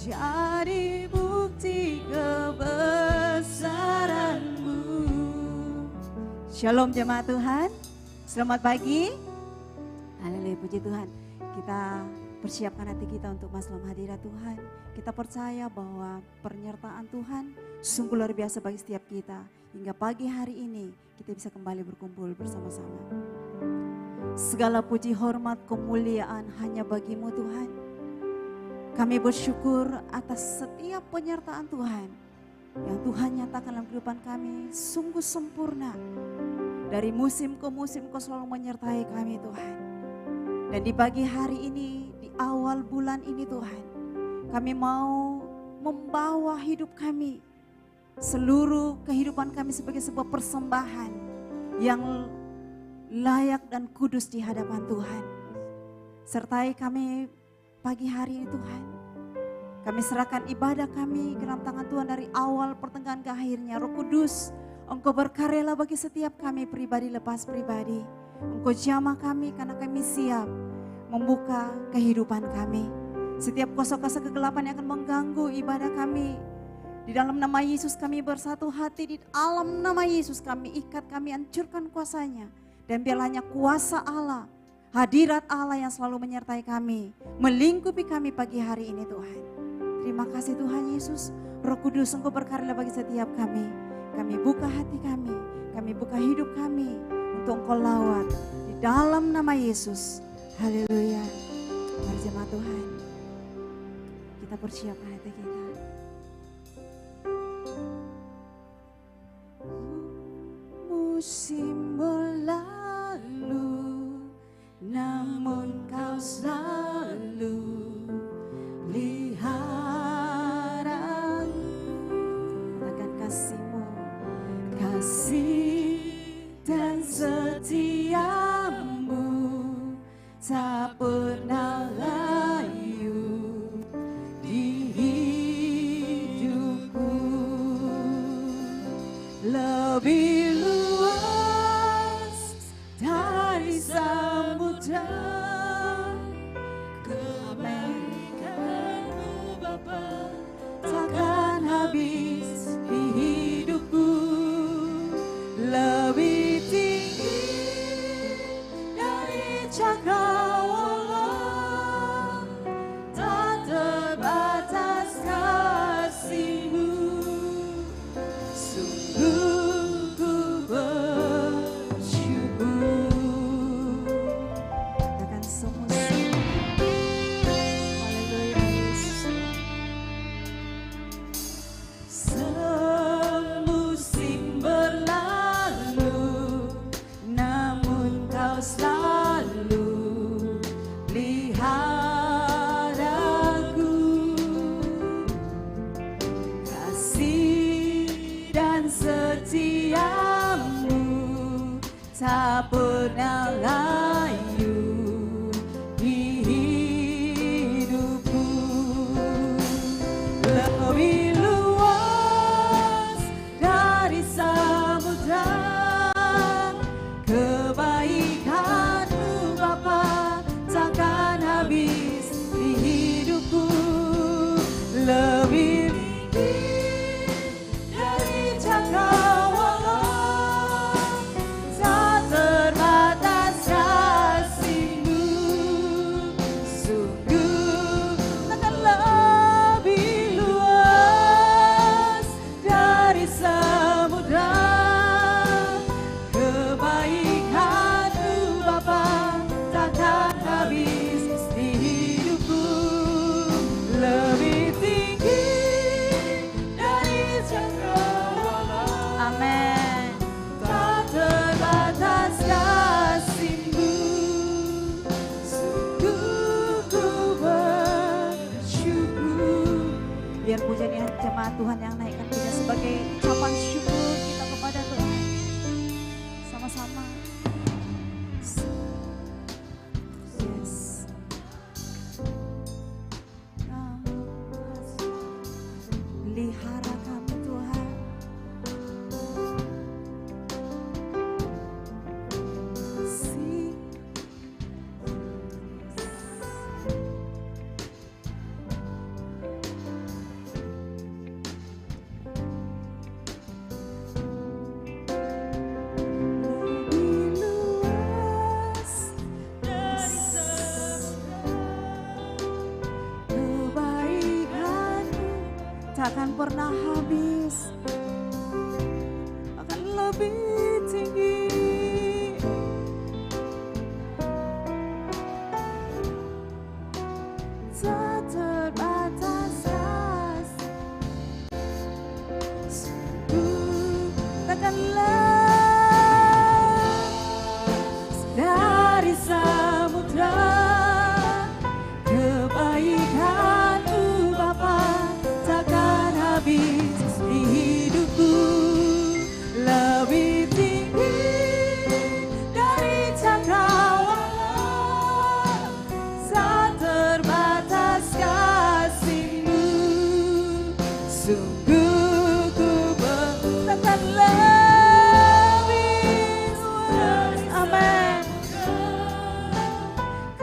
jadi bukti kebesaran-Mu. Shalom jemaat Tuhan, selamat pagi. Haleluya, puji Tuhan. Kita persiapkan hati kita untuk masuk dalam hadirat Tuhan. Kita percaya bahwa penyertaan Tuhan sungguh luar biasa bagi setiap kita. Hingga pagi hari ini kita bisa kembali berkumpul bersama-sama. Segala puji, hormat, kemuliaan hanya bagi-Mu Tuhan. Kami bersyukur atas setiap penyertaan Tuhan yang Tuhan nyatakan dalam kehidupan kami sungguh sempurna. Dari musim ke musim Kau selalu menyertai kami Tuhan. Dan di pagi hari ini, di awal bulan ini Tuhan, kami mau membawa hidup kami, seluruh kehidupan kami sebagai sebuah persembahan yang layak dan kudus di hadapan Tuhan. Sertai kami pagi hari ini Tuhan. Kami serahkan ibadah kami ke dalam tangan Tuhan dari awal pertengahan ke akhirnya. Roh Kudus, Engkau berkaryalah bagi setiap kami pribadi lepas pribadi. Engkau jamah kami karena kami siap membuka kehidupan kami. Setiap kuasa-kuasa kegelapan yang akan mengganggu ibadah kami, di dalam nama Yesus kami bersatu hati, di dalam nama Yesus kami ikat, kami hancurkan kuasanya. Dan biarlah hanya kuasa Allah, hadirat Allah yang selalu menyertai kami, melingkupi kami pagi hari ini Tuhan. Terima kasih Tuhan Yesus. Roh Kudus, Engkau berkarya bagi setiap kami. Kami buka hati kami buka hidup kami untuk Engkau lawat. Di dalam nama Yesus. Haleluya. Mari jemaat Tuhan, kita persiapkan hati kita. Musim berlalu, namun Kau selalu lihat aku. Katakan kasih-Mu, kasih dan setia-Mu tak pernah layu di hidupku. Lebih luas dari samudra, kebaikan-Mu Bapa takkan habis di hidupku. Lebih tinggi dari cakrawala, tak terbatas kasih-Mu. Sungguh ku bersyukur. Katakan semusim. Haleluya Yesus. Semusim berlalu, namun Kau selalu lihat aku. Kasih dan setia-Mu tak pernah layu di hidupku. Lebih luas dari samudra, kebaikan-Mu Bapa takkan habis di hidupku. Lebih tinggi dari cakrawala, tak terbatas kasih-Mu. Sungguh takkan lebih luas dari samudra, kebaikan-Mu Bapa takkan habis di hidupku. Lebih tinggi dari cakrawala, amin, tak terbatas kasih-Mu. Sungguh ku bersyukur. Biar pujian yang jemaat Tuhan yang naikkan kita sebagai ucapan syukur kita kepada Tuhan. Sama-sama. Yes. Pelihara kami Tuhan. Kasih takkan pernah habis, akan lebih tinggi. Tak terbatas kasih, sungguh takkan lepas dari samudra. Kebaikan-Mu Bapa takkan habis di hidupku, lebih tinggi dari cakrawala. Tak terbatas kasih-Mu, sungguh ku takkan lebih luas. Amin.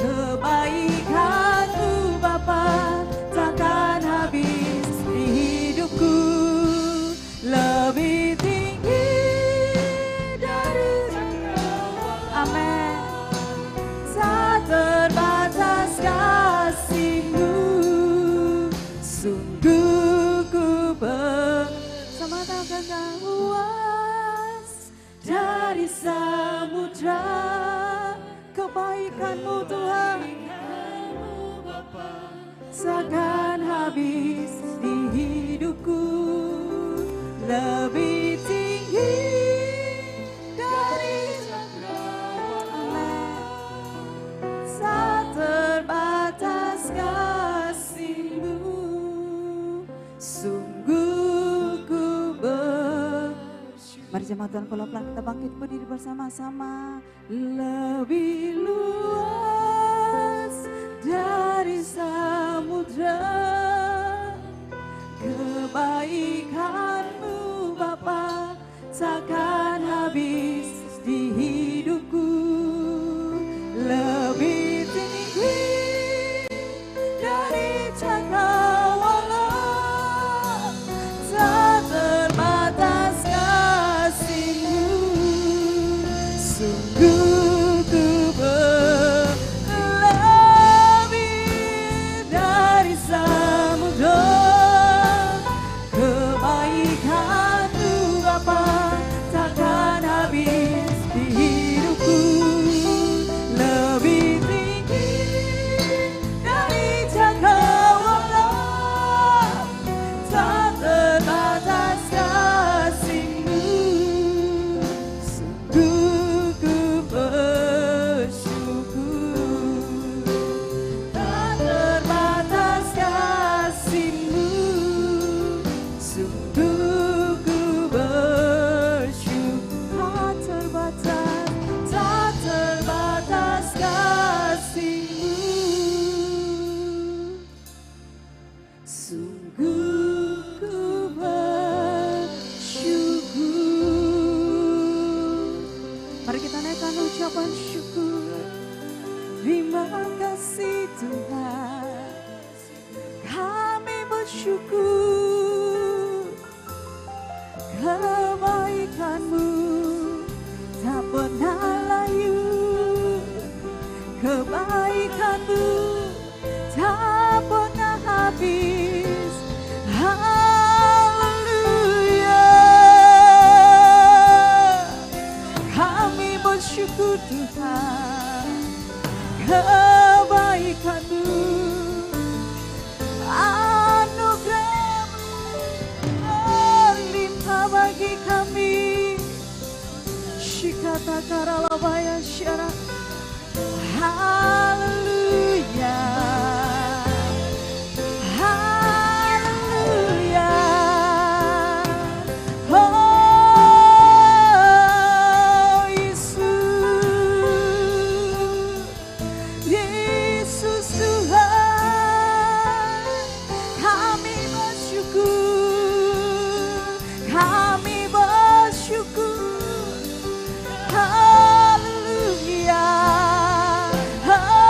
Kebaikan-Mu Bapa takkan habis di hidupku, lebih tinggi dari cakrawala. Amin. Tak terbatas kasih-Mu, sungguh ku bersama takkan luas dari samudra. Kebaikan-Mu Tuhan takkan habis di hidupku, lebih tinggi dari cakrawala. Tak terbatas kasih-Mu, sungguh ku bersyukur. Mari jemaat Tuhan, pelan-pelan kita bangkit berdiri bersama-sama. Lebih luas dari samudra, kebaikan-Mu Bapa takkan habis di hidupku, lebih tinggi dari cakrawala. Tak terbatas kasih-Mu, sungguh ku lebih dari samudra. Kebaikan-Mu Bapa takkan habis di hidupku, lebih tinggi dari cakrawala. Tak terbatas kasih-Mu, sungguh ku bersyukur. Tak terbatas kasih-Mu, sungguh ku bersyukur. Tak terbatas kasih-Mu, sungguh ku bersyukur. Mari kita naikkan ucapan syukur. Terima kasih Tuhan, kami bersyukur. Kebaikan-Mu tak pernah layu, kebaikan-Mu tak pernah habis. Haleluya, kami bersyukur Tuhan. Kebaikan-Mu, anugerah-Mu berlimpah bagi kami. Shikata karalabaya syara. Haleluya, haleluya. Oh Yesus, Yesus Tuhan, kami bersyukur, kami bersyukur. Haleluya, haleluya.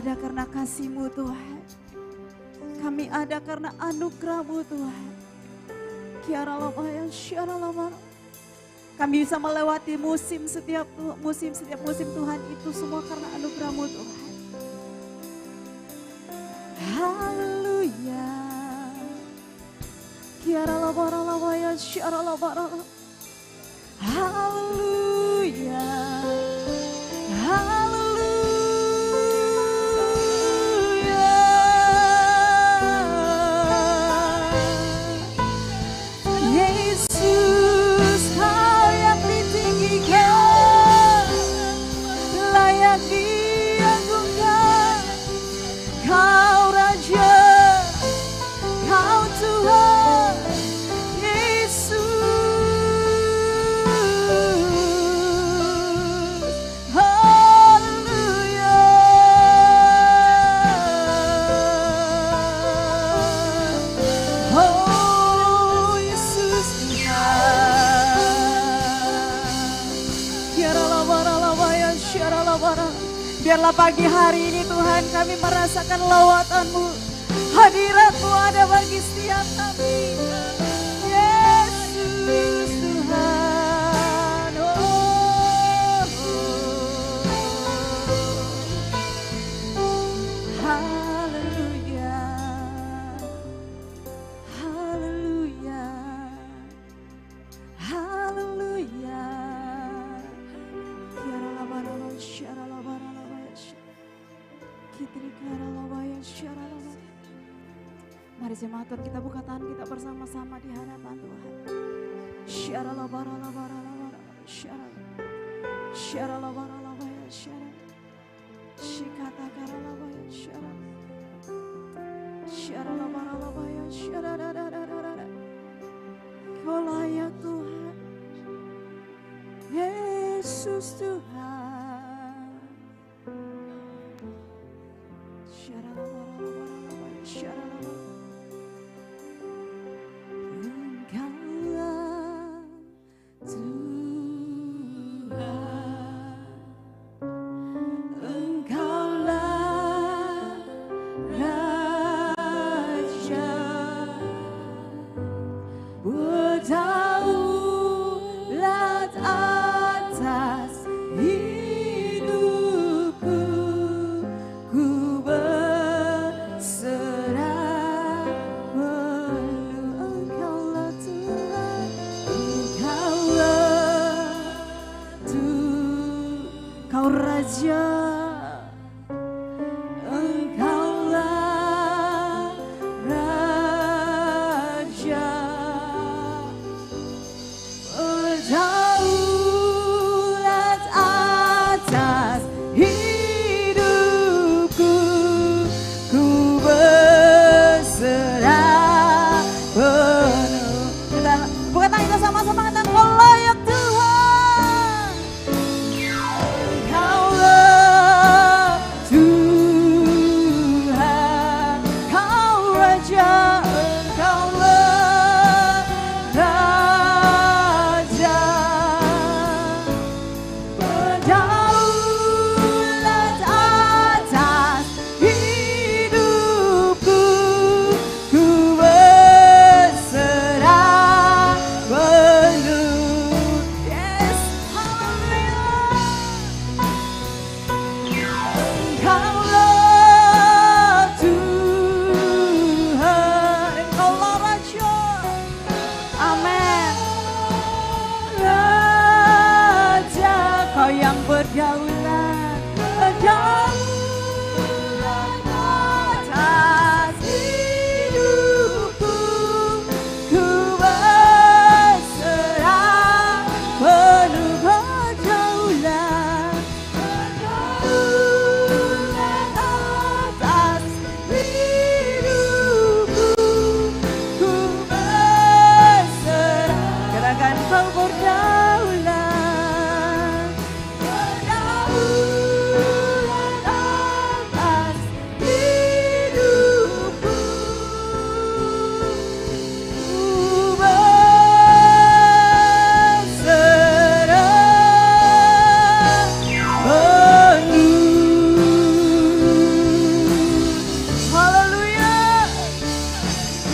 ada karena kasih-Mu Tuhan. Kami ada karena anugerah-Mu Tuhan. Kiara Labaya, Syara Labara. Kami bisa melewati setiap musim Tuhan itu semua karena anugerah-Mu Tuhan. Haleluya. Kiara Labara Labaya, Syara Labara. Haleluya. Haleluya. Yesus, Kau yang ditinggikan, layak diagungkan. Kau Raja, Kau Tuhan, Yesus. Haleluya. Oh Yesus Tuhan. Biarlah pagi hari ini Tuhan kami merasakan lawatan-Mu, hadirat-Mu ada bagi setiap kami. Yesus Tuhan. Haleluya. Haleluya. Haleluya. Kiara labara syara labara labaya kitri kiara labaya syara labara. Mari jemaat Tuhan kita buka tangan kita bersama-sama di hadapan Tuhan. Syara labara labara labara syara syara labara labaya syara shikata kara labaya syara syara labara labaya syara da da da da da. Kau layak Tuhan, Yesus Tuhan. Syara labara labara labaya syara labara. Engkaulah Tuhan, Engkaulah Raja, berdaulat atas hidup.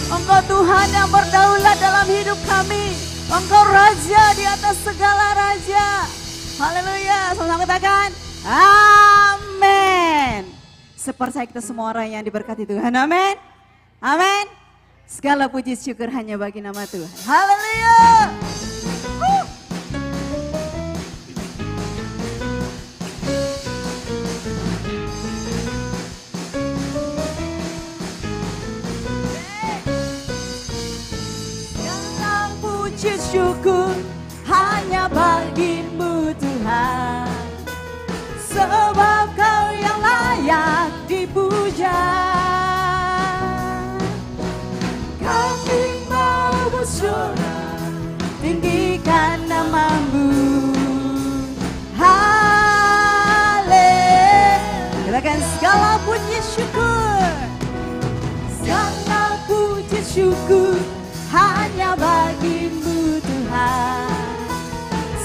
Engkau Tuhan yang berdaulat dalam hidup kami. Engkau Raja di atas segala raja. Haleluya. Sama-sama katakan amin. Sepercaya kita semua orang yang diberkati Tuhan. Amin. Amin. Segala puji syukur hanya bagi nama Tuhan. Haleluya. Segala puji syukur hanya bagimu Tuhan. Sebab kau yang layak dipuja. Kami mau bersorak, tinggikan namamu. Haleluya. Katakan segala puji syukur. Segala puji syukur hanya bagimu Tuhan.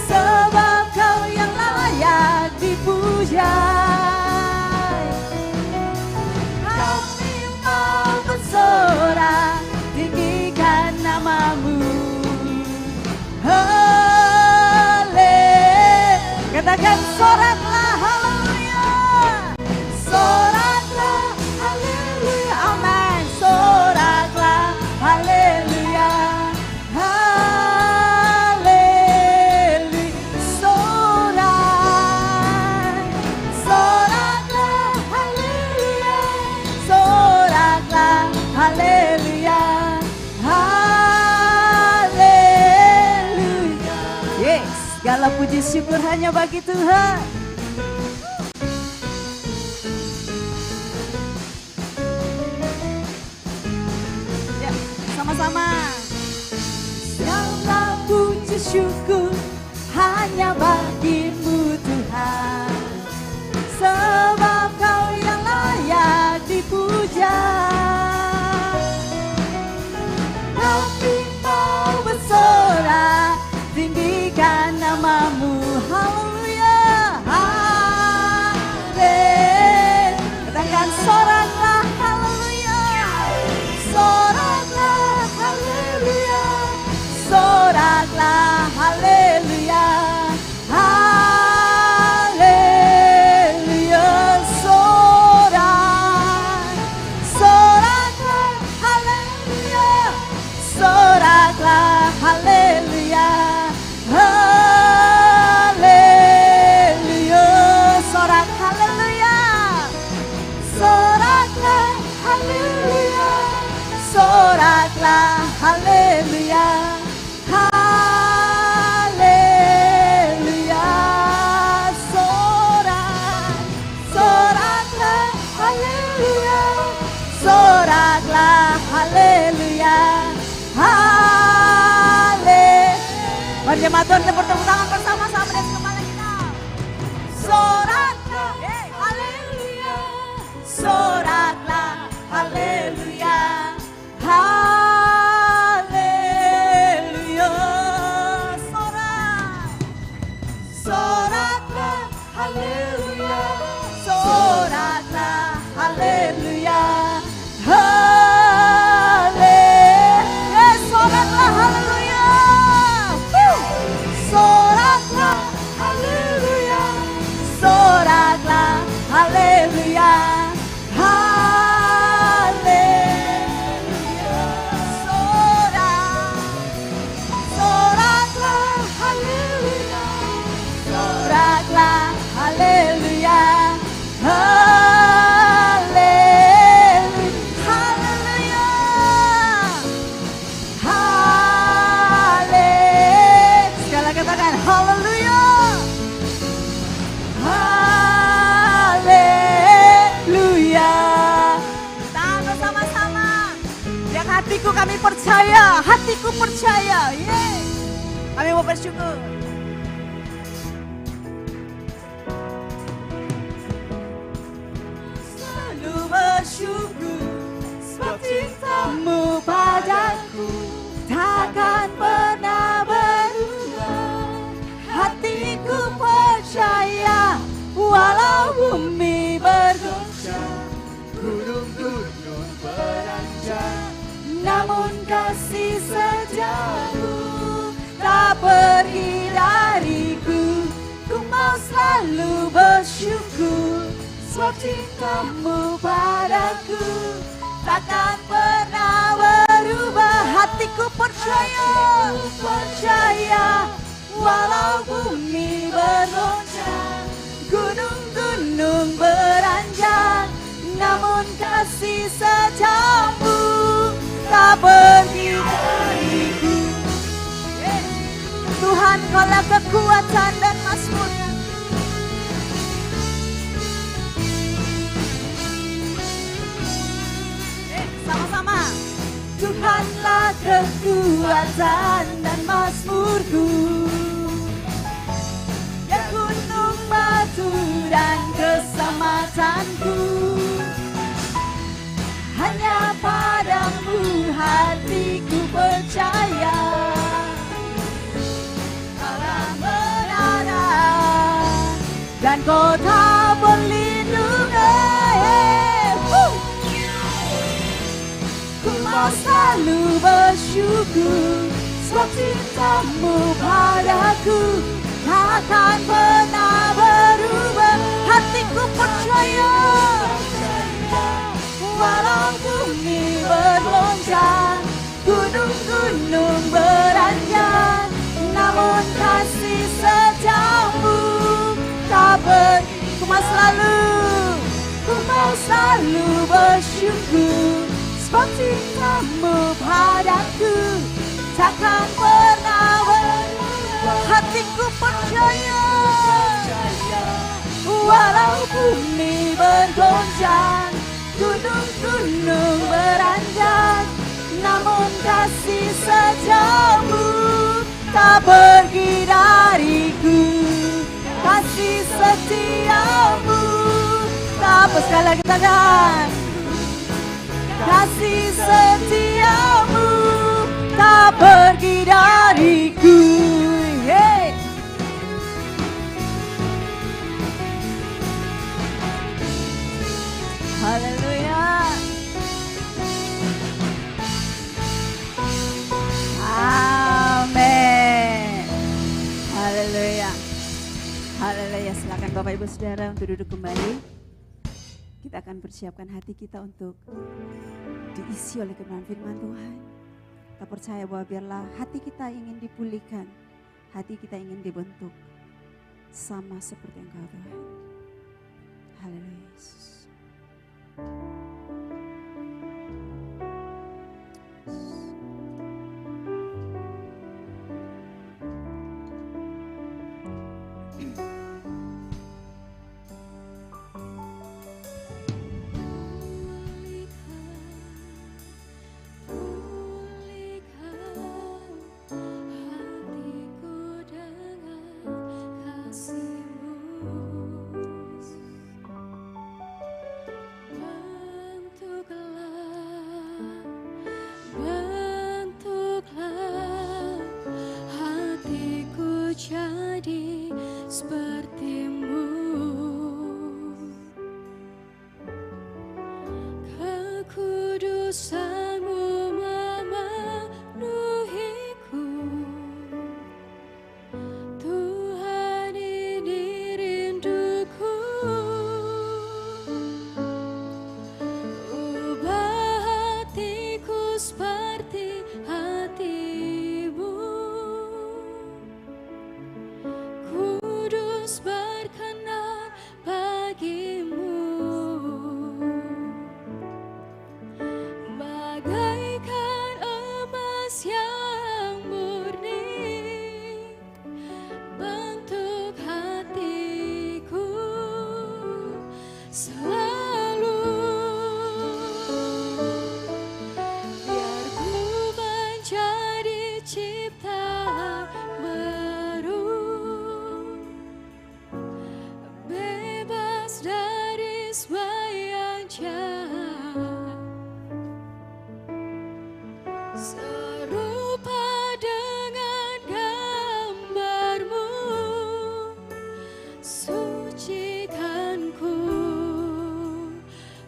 Sebab kau yang layak dipuja. Kami mau bersorak, tinggikan namamu. Haleluya. Katakan soraklah haleluya. Soraklah haleluya. Amin. Soraklah haleluya. Haleluya. Sorak. Soraklah haleluya. Soraklah haleluya. Haleluya. Yes, segala puji syukur hanya bagi Tuhan. Ya, sama-sama. Segala puji syukur hanya bagimu Tuhan. Sebab kau yang layak dipuja. Kami mau bersorak, tinggikan namamu. Haleluya. Haleluya. Katakan soraklah haleluya. Soraklah haleluya. Soraklah haleluya. Haleluya. Sorak. Soraklah haleluya. Soraklah haleluya. Haleluya. Sorak haleluya. Soraklah haleluya. Soraklah haleluya. Haleluya. Sorak. Soraklah haleluya. Soraklah haleluya. Haleluya. Mari jemaat Tuhan kita bertepuk tangan bersama-sama dengan kepala kita. Soraklah haleluya. Soraklah haleluya. Haleluya. Sorak. Soraklah haleluya. Soraklah haleluya. Haleluya. Soraklah haleluya. Soraklah haleluya. Soraklah haleluya. Haleluya. Sorak. Soraklah haleluya. Soraklah haleluya. Haleluya. Haleluya. Sekali lagi katakan haleluya. Haleluya. Tahan bersama-sama. Yang hatiku kami percaya, hatiku percaya. Yeay. Kami mau bersyukur. Selalu bersyukur sebab cintamu padaku takkan pernah berubah. Hatiku percaya walau bumi bergoncang, gunung-gunung beranjak, namun namun kasih setiamu tak pergi dariku. Ku mau selalu bersyukur, sebab cintamu padaku takkan pernah berubah. Hatiku percaya, walau bumi bergoncang, gunung-gunung beranjak, namun kasih setiamu tak pergi dariku. Tuhan, Kaulah kekuatan dan mazmurnya. Sama-sama. Tuhanlah kekuatan dan mazmurku, ya gunung batu dan keselamatanku. Hanya padamu hatiku percaya, Kaulah berada dan Kota perlindungan. Ku mau selalu bersyukur, sebab cintamu padaku takkan pernah berubah. Hatiku percaya, walau bumi bergoncang, gunung-gunung beranjak, namun kasih setiamu tak pergi. Ku mau selalu bersyukur, sebab cintamu padaku takkan pernah berubah. Hatiku percaya, walau bumi bergoncang, gunung-gunung beranjak, namun kasih setiamu tak pergi dariku. Kasih setiamu tak apa. Sekali lagi tangan. Kasih setiamu tak pergi dariku. Hey. Haleluya. Amin. Haleluya. Haleluya. Silakan Bapak Ibu Saudara untuk duduk kembali. Kita akan persiapkan hati kita untuk diisi oleh kebenaran firman Tuhan. Kita percaya bahwa biarlah hati kita ingin dipulihkan, hati kita ingin dibentuk sama seperti Engkau Tuhan. Haleluya Yesus.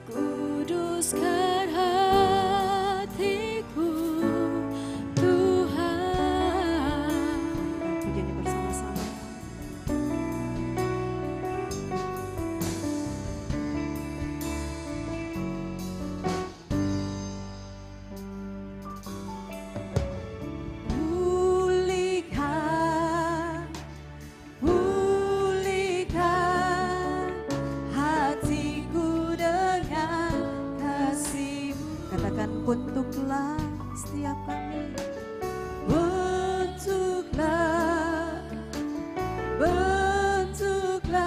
Kuduskan hatiku. setiap kami. Bentuklah, bentuklah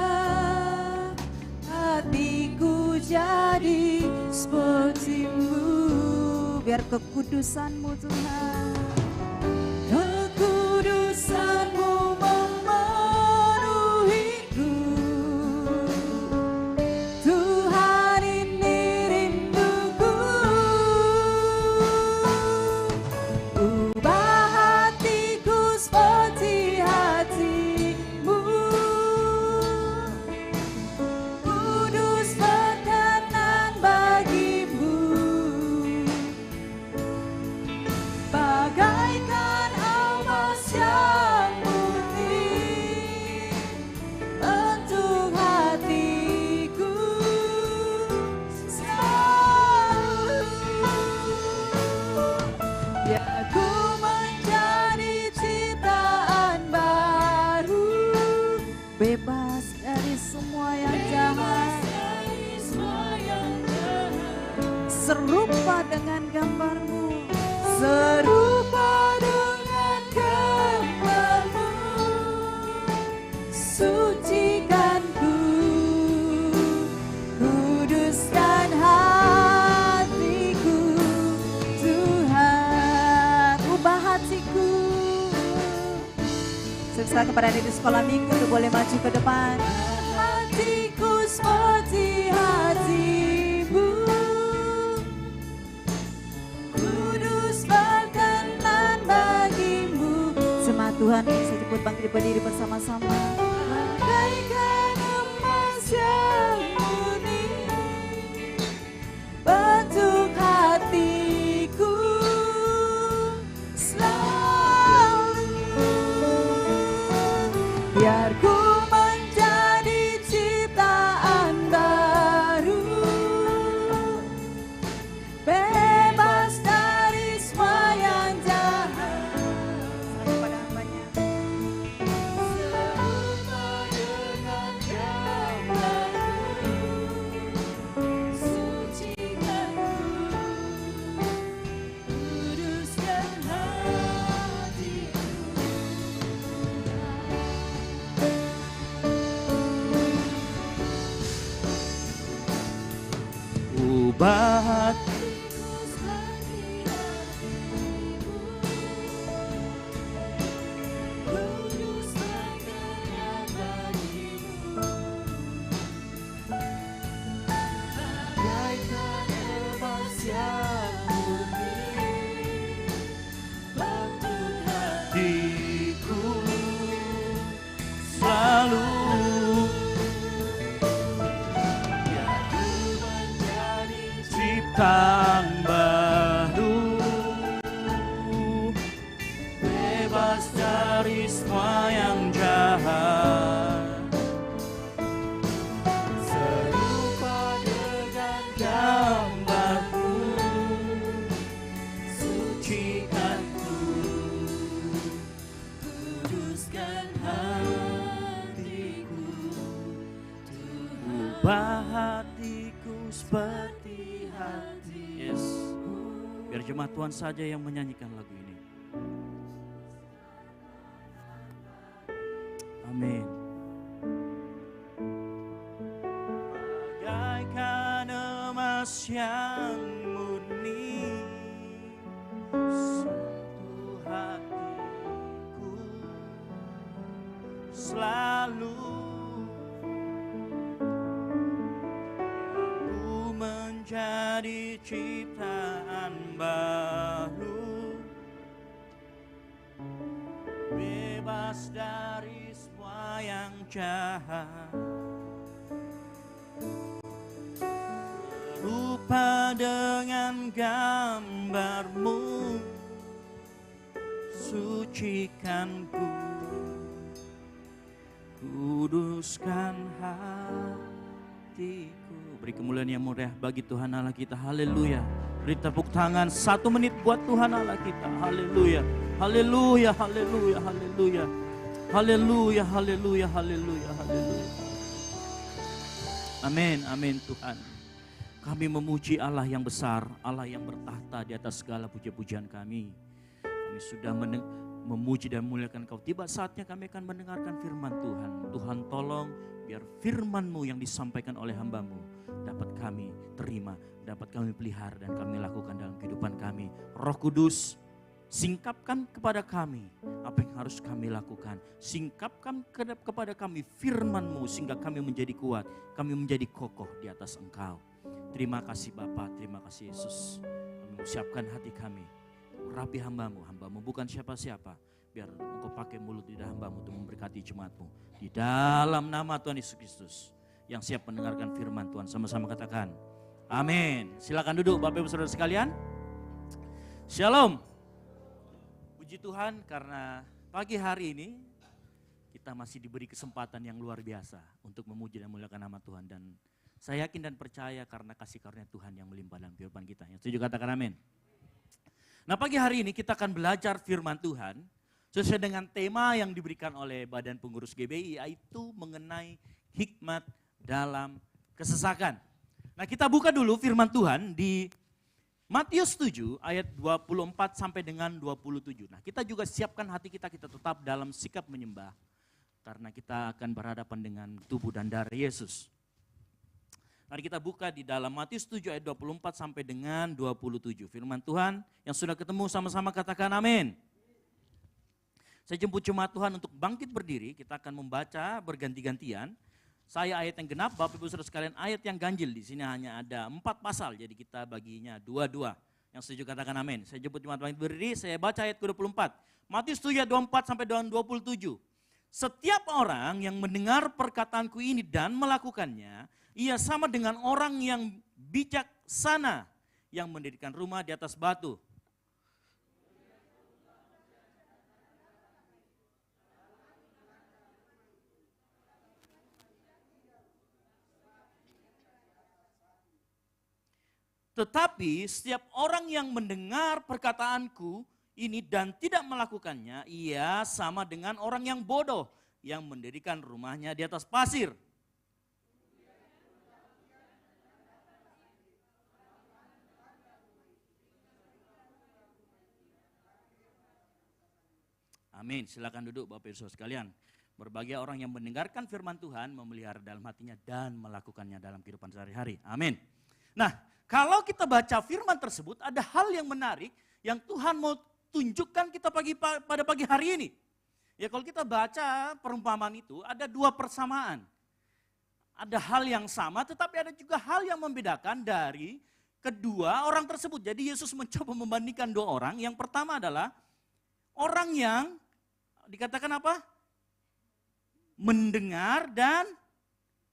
hatiku jadi seperti-Mu. Biar kekudusan-Mu Tuhan, kekudusan-Mu memenuhiku. Tuhan ini rinduku. Ubah hatiku seperti hati-Mu. Kudus berkenan bagi-Mu. Bagaikan emas yang murni untuk hatiku selalu. Biar ku menjadi ciptaan baru, bebas dari semua yang jahat, serupa dengan gambar-Mu. Serupa dengan gambar-Mu, sucikan ku, kuduskan hatiku. Tuhan, ubah hatiku. Sekarang kepada adik di sekolah minggu untuk boleh maju ke depan. Hatiku seperti hati-Mu. Tuhan, bisa cepet bangkit berdiri bersama-sama. Bagaikan emas yang murni bentuk hatiku selalu. Biar ku menjadi ciptaan baru, bebas dari semua yang jahat. Ubah hatiku kudus berkenan bagi-Mu. Bagaikan emas yang murni bentuk hatiku selalu. Ciptaan baru, bebas dari semua yang jahat, serupa dengan gambar-Mu, sucikan ku, kuduskan hatiku. Ubah hatiku seperti hati. Yes. Biar jemaat Tuhan saja yang menyanyikan lagu ini. Amin. Bagaikan emas yang murni, sentuh hatiku selalu. Menjadi ciptaan baru, bebas dari semua yang jahat, serupa dengan gambar-Mu, sucikan ku, kuduskan hatiku. Beri kemuliaan yang meriah bagi Tuhan Allah kita. Haleluya. Beri tepuk tangan 1 menit buat Tuhan Allah kita. Haleluya. Haleluya. Haleluya. Haleluya. Haleluya. Haleluya. Haleluya. Haleluya. Amin. Amin Tuhan. Kami memuji Allah yang besar, Allah yang bertahta di atas segala puja-pujian kami. Kami sudah memuji dan memuliakan Kau. Tiba saatnya kami akan mendengarkan firman Tuhan. Tuhan tolong biar firman-Mu yang disampaikan oleh hamba-Mu dapat kami terima, dapat kami pelihara dan kami lakukan dalam kehidupan kami. Roh Kudus, singkapkan kepada kami apa yang harus kami lakukan. Singkapkan kepada kami firman-Mu sehingga kami menjadi kuat, kami menjadi kokoh di atas Engkau. Terima kasih Bapa, terima kasih Yesus. Kami siapkan hati kami, urapi hamba-Mu. Hamba-Mu bukan siapa-siapa. Biar Engkau pakai mulut lidah hamba-Mu untuk memberkati jemaat-Mu. Di dalam nama Tuhan Yesus Kristus. Yang siap mendengarkan firman Tuhan, sama-sama katakan amin. Silakan duduk Bapak Ibu Saudara sekalian. Shalom. Puji Tuhan karena pagi hari ini kita masih diberi kesempatan yang luar biasa untuk memuji dan memuliakan nama Tuhan. Dan saya yakin dan percaya karena kasih karunia Tuhan yang melimpah dalam kehidupan kita. Yang setuju katakan amin. Nah pagi hari ini kita akan belajar firman Tuhan sesuai dengan tema yang diberikan oleh Badan Pengurus GBI, yaitu mengenai hikmat dalam kesesakan. Nah kita buka dulu firman Tuhan di Matius 7 ayat 24 sampai dengan 27. Nah kita juga siapkan hati kita tetap dalam sikap menyembah. Karena kita akan berhadapan dengan tubuh dan darah Yesus. Mari kita buka di dalam Matius 7 ayat 24 sampai dengan 27. Firman Tuhan yang sudah ketemu sama-sama katakan amin. Saya jemput jemaat Tuhan untuk bangkit berdiri. Kita akan membaca berganti-gantian. Saya ayat yang genap, Bapak Ibu Saudara sekalian ayat yang ganjil. Di sini hanya ada 4 pasal, jadi kita baginya 2-2. Yang setuju katakan amin. Saya jemput jemaat bangkit berdiri, saya baca ayat ke-24. Matius 7 ayat 24 sampai dengan 27. Setiap orang yang mendengar perkataanku ini dan melakukannya, ia sama dengan orang yang bijaksana yang mendirikan rumah di atas batu. Tetapi setiap orang yang mendengar perkataanku ini dan tidak melakukannya, ia sama dengan orang yang bodoh yang mendirikan rumahnya di atas pasir. Amin. Silakan duduk Bapak Ibu Saudara sekalian. Berbagai orang yang mendengarkan firman Tuhan memelihara dalam hatinya dan melakukannya dalam kehidupan sehari-hari. Amin. Nah, kalau kita baca firman tersebut, ada hal yang menarik yang Tuhan mau tunjukkan kita pada pagi hari ini. Ya kalau kita baca perumpamaan itu, ada 2 persamaan. Ada hal yang sama, tetapi ada juga hal yang membedakan dari kedua orang tersebut. Jadi Yesus mencoba membandingkan 2 orang. Yang pertama adalah orang yang dikatakan apa? Mendengar dan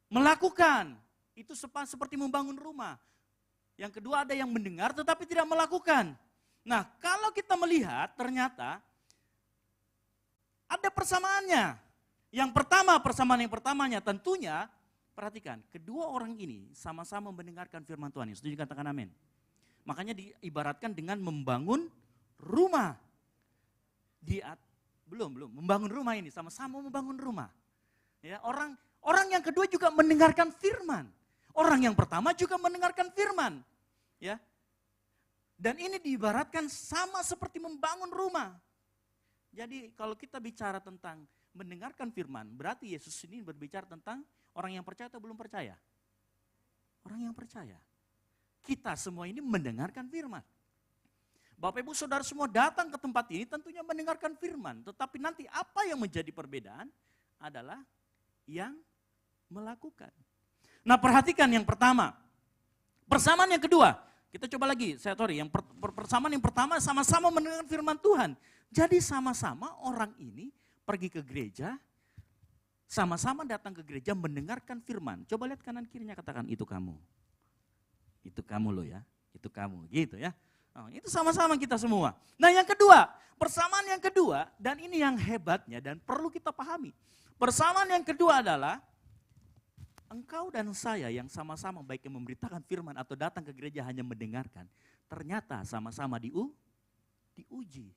melakukan. Itu seperti membangun rumah. Yang kedua ada yang mendengar tetapi tidak melakukan. Nah kalau kita melihat ternyata ada persamaannya. Persamaan yang pertamanya tentunya, perhatikan, kedua orang ini sama-sama mendengarkan firman Tuhan. Setuju katakan amin. Makanya diibaratkan dengan membangun rumah. Belum membangun rumah ini, sama-sama membangun rumah. Ya, orang yang kedua juga mendengarkan firman. Orang yang pertama juga mendengarkan firman. Ya. Dan ini diibaratkan sama seperti membangun rumah. Jadi kalau kita bicara tentang mendengarkan firman, berarti Yesus ini berbicara tentang orang yang percaya atau belum percaya? Orang yang percaya. Kita semua ini mendengarkan firman. Bapak Ibu Saudara semua datang ke tempat ini tentunya mendengarkan firman. Tetapi nanti apa yang menjadi perbedaan adalah yang melakukan. Nah perhatikan yang pertama. Persamaan yang kedua. Kita coba lagi, persamaan yang pertama sama-sama mendengarkan firman Tuhan. Jadi sama-sama orang ini pergi ke gereja, sama-sama datang ke gereja mendengarkan firman. Coba lihat kanan kirinya, katakan itu kamu. Itu kamu loh ya, itu kamu gitu ya. Oh, itu sama-sama kita semua. Nah yang kedua, persamaan yang kedua, dan ini yang hebatnya dan perlu kita pahami. Persamaan yang kedua adalah engkau dan saya yang sama-sama baik yang memberitakan firman atau datang ke gereja hanya mendengarkan. Ternyata sama-sama diuji.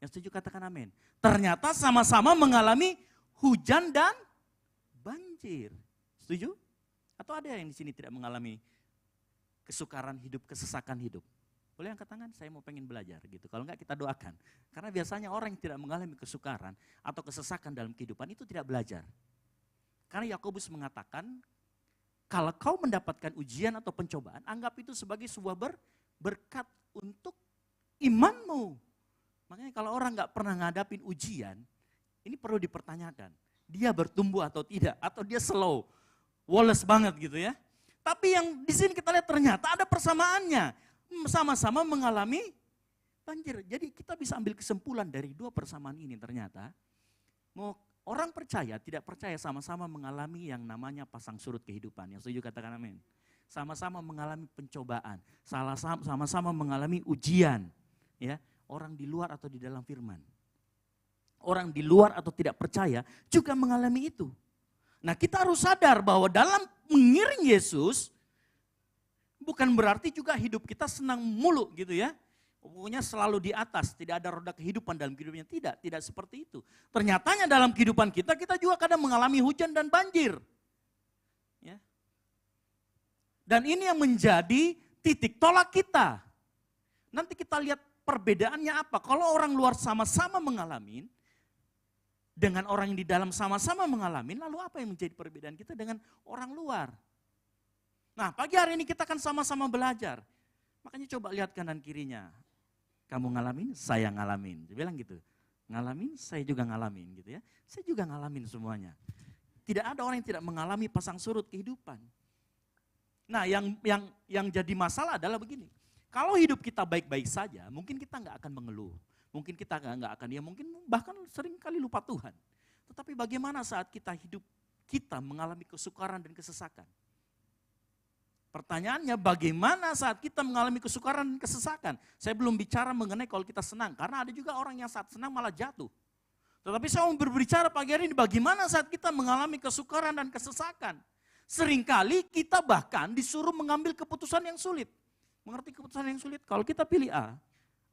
Yang setuju katakan amin. Ternyata sama-sama mengalami hujan dan banjir. Setuju? Atau ada yang di sini tidak mengalami kesukaran hidup, kesesakan hidup? Boleh angkat tangan, saya mau pengen belajar gitu. Kalau enggak kita doakan. Karena biasanya orang yang tidak mengalami kesukaran atau kesesakan dalam kehidupan itu tidak belajar. Karena Yakobus mengatakan, kalau kau mendapatkan ujian atau pencobaan, anggap itu sebagai sebuah berkat untuk imanmu. Makanya kalau orang enggak pernah ngadapin ujian, ini perlu dipertanyakan. Dia bertumbuh atau tidak, atau dia slow, woles banget gitu ya. Tapi yang di sini kita lihat ternyata ada persamaannya. Sama-sama mengalami banjir. Jadi kita bisa ambil kesimpulan dari dua persamaan ini ternyata. Mau orang percaya, tidak percaya sama-sama mengalami yang namanya pasang surut kehidupan. Yang setuju katakan amin. Sama-sama mengalami pencobaan, sama-sama mengalami ujian. Ya, orang di luar atau di dalam firman. Orang di luar atau tidak percaya juga mengalami itu. Nah kita harus sadar bahwa dalam mengiring Yesus, bukan berarti juga hidup kita senang mulu gitu ya. Pokoknya selalu di atas, tidak ada roda kehidupan dalam kehidupannya. Tidak seperti itu. Ternyatanya dalam kehidupan kita juga kadang mengalami hujan dan banjir. Ya. Dan ini yang menjadi titik tolak kita. Nanti kita lihat perbedaannya apa. Kalau orang luar sama-sama mengalami, dengan orang yang di dalam sama-sama mengalami, lalu apa yang menjadi perbedaan kita dengan orang luar? Nah, pagi hari ini kita akan sama-sama belajar. Makanya coba lihat kanan kirinya. Kamu ngalamin, saya ngalamin. Dia bilang gitu. Ngalamin, saya juga ngalamin gitu ya. Saya juga ngalamin semuanya. Tidak ada orang yang tidak mengalami pasang surut kehidupan. Nah, yang jadi masalah adalah begini. Kalau hidup kita baik-baik saja, mungkin kita nggak akan mengeluh. Mungkin kita nggak akan, mungkin bahkan sering kali lupa Tuhan. Tetapi bagaimana saat kita mengalami kesukaran dan kesesakan? Pertanyaannya bagaimana saat kita mengalami kesukaran dan kesesakan? Saya belum bicara mengenai kalau kita senang, karena ada juga orang yang saat senang malah jatuh. Tetapi saya mau berbicara pagi hari ini bagaimana saat kita mengalami kesukaran dan kesesakan. Seringkali kita bahkan disuruh mengambil keputusan yang sulit. Mengerti keputusan yang sulit? Kalau kita pilih A,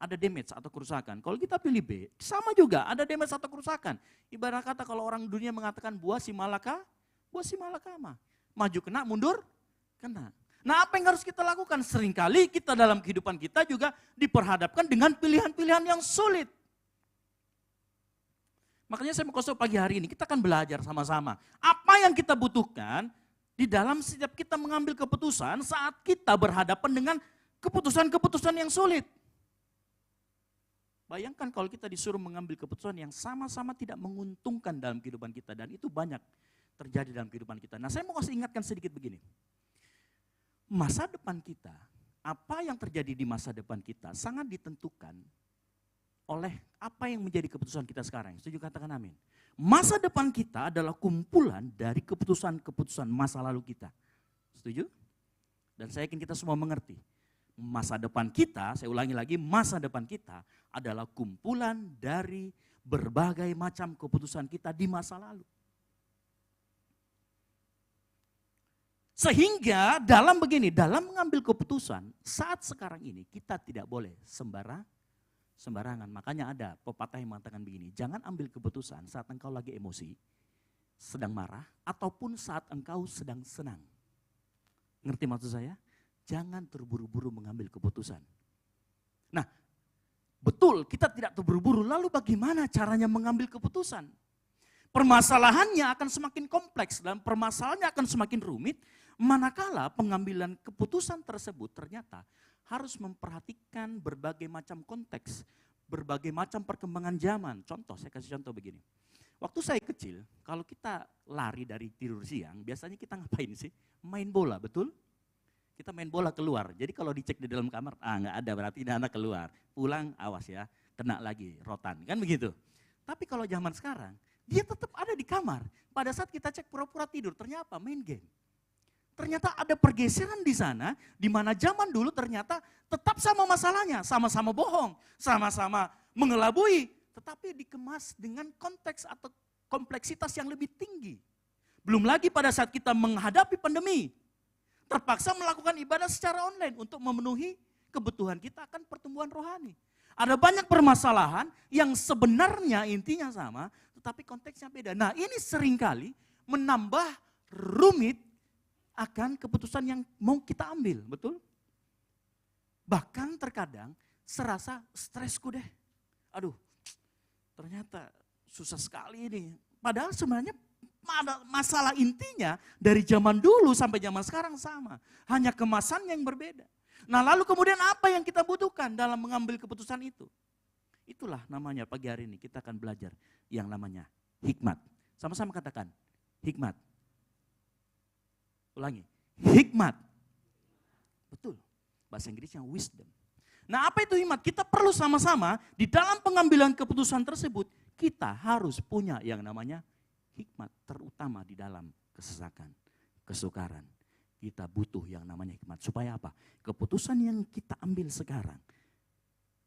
ada damage atau kerusakan. Kalau kita pilih B, sama juga ada damage atau kerusakan. Ibarat kata kalau orang dunia mengatakan buah si malakama. Maju kena, mundur kena. Nah apa yang harus kita lakukan? Seringkali kita dalam kehidupan kita juga diperhadapkan dengan pilihan-pilihan yang sulit. Makanya saya mau kasih pagi hari ini, kita akan belajar sama-sama. Apa yang kita butuhkan di dalam setiap kita mengambil keputusan saat kita berhadapan dengan keputusan-keputusan yang sulit. Bayangkan kalau kita disuruh mengambil keputusan yang sama-sama tidak menguntungkan dalam kehidupan kita. Dan itu banyak terjadi dalam kehidupan kita. Nah saya mau kasih ingatkan sedikit begini. Masa depan kita, apa yang terjadi di masa depan kita sangat ditentukan oleh apa yang menjadi keputusan kita sekarang. Setuju katakan amin. Masa depan kita adalah kumpulan dari keputusan-keputusan masa lalu kita. Setuju? Dan saya yakin kita semua mengerti. Masa depan kita, saya ulangi lagi, masa depan kita adalah kumpulan dari berbagai macam keputusan kita di masa lalu. Sehingga dalam mengambil keputusan saat sekarang ini kita tidak boleh sembarangan. Makanya ada pepatah yang mengatakan begini, jangan ambil keputusan saat engkau lagi emosi, sedang marah, ataupun saat engkau sedang senang. Ngerti maksud saya? Jangan terburu-buru mengambil keputusan. Nah, betul kita tidak terburu-buru, lalu bagaimana caranya mengambil keputusan? Permasalahannya akan semakin kompleks dan permasalahannya akan semakin rumit, manakala pengambilan keputusan tersebut ternyata harus memperhatikan berbagai macam konteks, berbagai macam perkembangan zaman. Contoh, saya kasih contoh begini. Waktu saya kecil, kalau kita lari dari tidur siang, biasanya kita ngapain sih? Main bola, betul? Kita main bola keluar, jadi kalau dicek di dalam kamar, nggak ada, berarti ini anak keluar. Pulang, awas ya, kena lagi, rotan, kan begitu. Tapi kalau zaman sekarang, dia tetap ada di kamar. Pada saat kita cek pura-pura tidur, ternyata apa? Main game. Ternyata ada pergeseran di sana, di mana zaman dulu ternyata tetap sama masalahnya, sama-sama bohong, sama-sama mengelabui, tetapi dikemas dengan konteks atau kompleksitas yang lebih tinggi. Belum lagi pada saat kita menghadapi pandemi, terpaksa melakukan ibadah secara online untuk memenuhi kebutuhan kita akan pertumbuhan rohani. Ada banyak permasalahan yang sebenarnya intinya sama, tetapi konteksnya beda. Nah ini seringkali menambah rumit akan keputusan yang mau kita ambil, betul? Bahkan terkadang serasa stresku deh. Aduh, ternyata susah sekali ini. Padahal sebenarnya masalah intinya dari zaman dulu sampai zaman sekarang sama. Hanya kemasannya yang berbeda. Nah lalu kemudian apa yang kita butuhkan dalam mengambil keputusan itu? Itulah namanya pagi hari ini kita akan belajar yang namanya hikmat. Sama-sama katakan, hikmat. Ulangi, hikmat. Betul, bahasa Inggrisnya wisdom. Nah apa itu hikmat? Kita perlu sama-sama di dalam pengambilan keputusan tersebut, kita harus punya yang namanya hikmat, terutama di dalam kesesakan, kesukaran. Kita butuh yang namanya hikmat. Supaya apa? Keputusan yang kita ambil sekarang,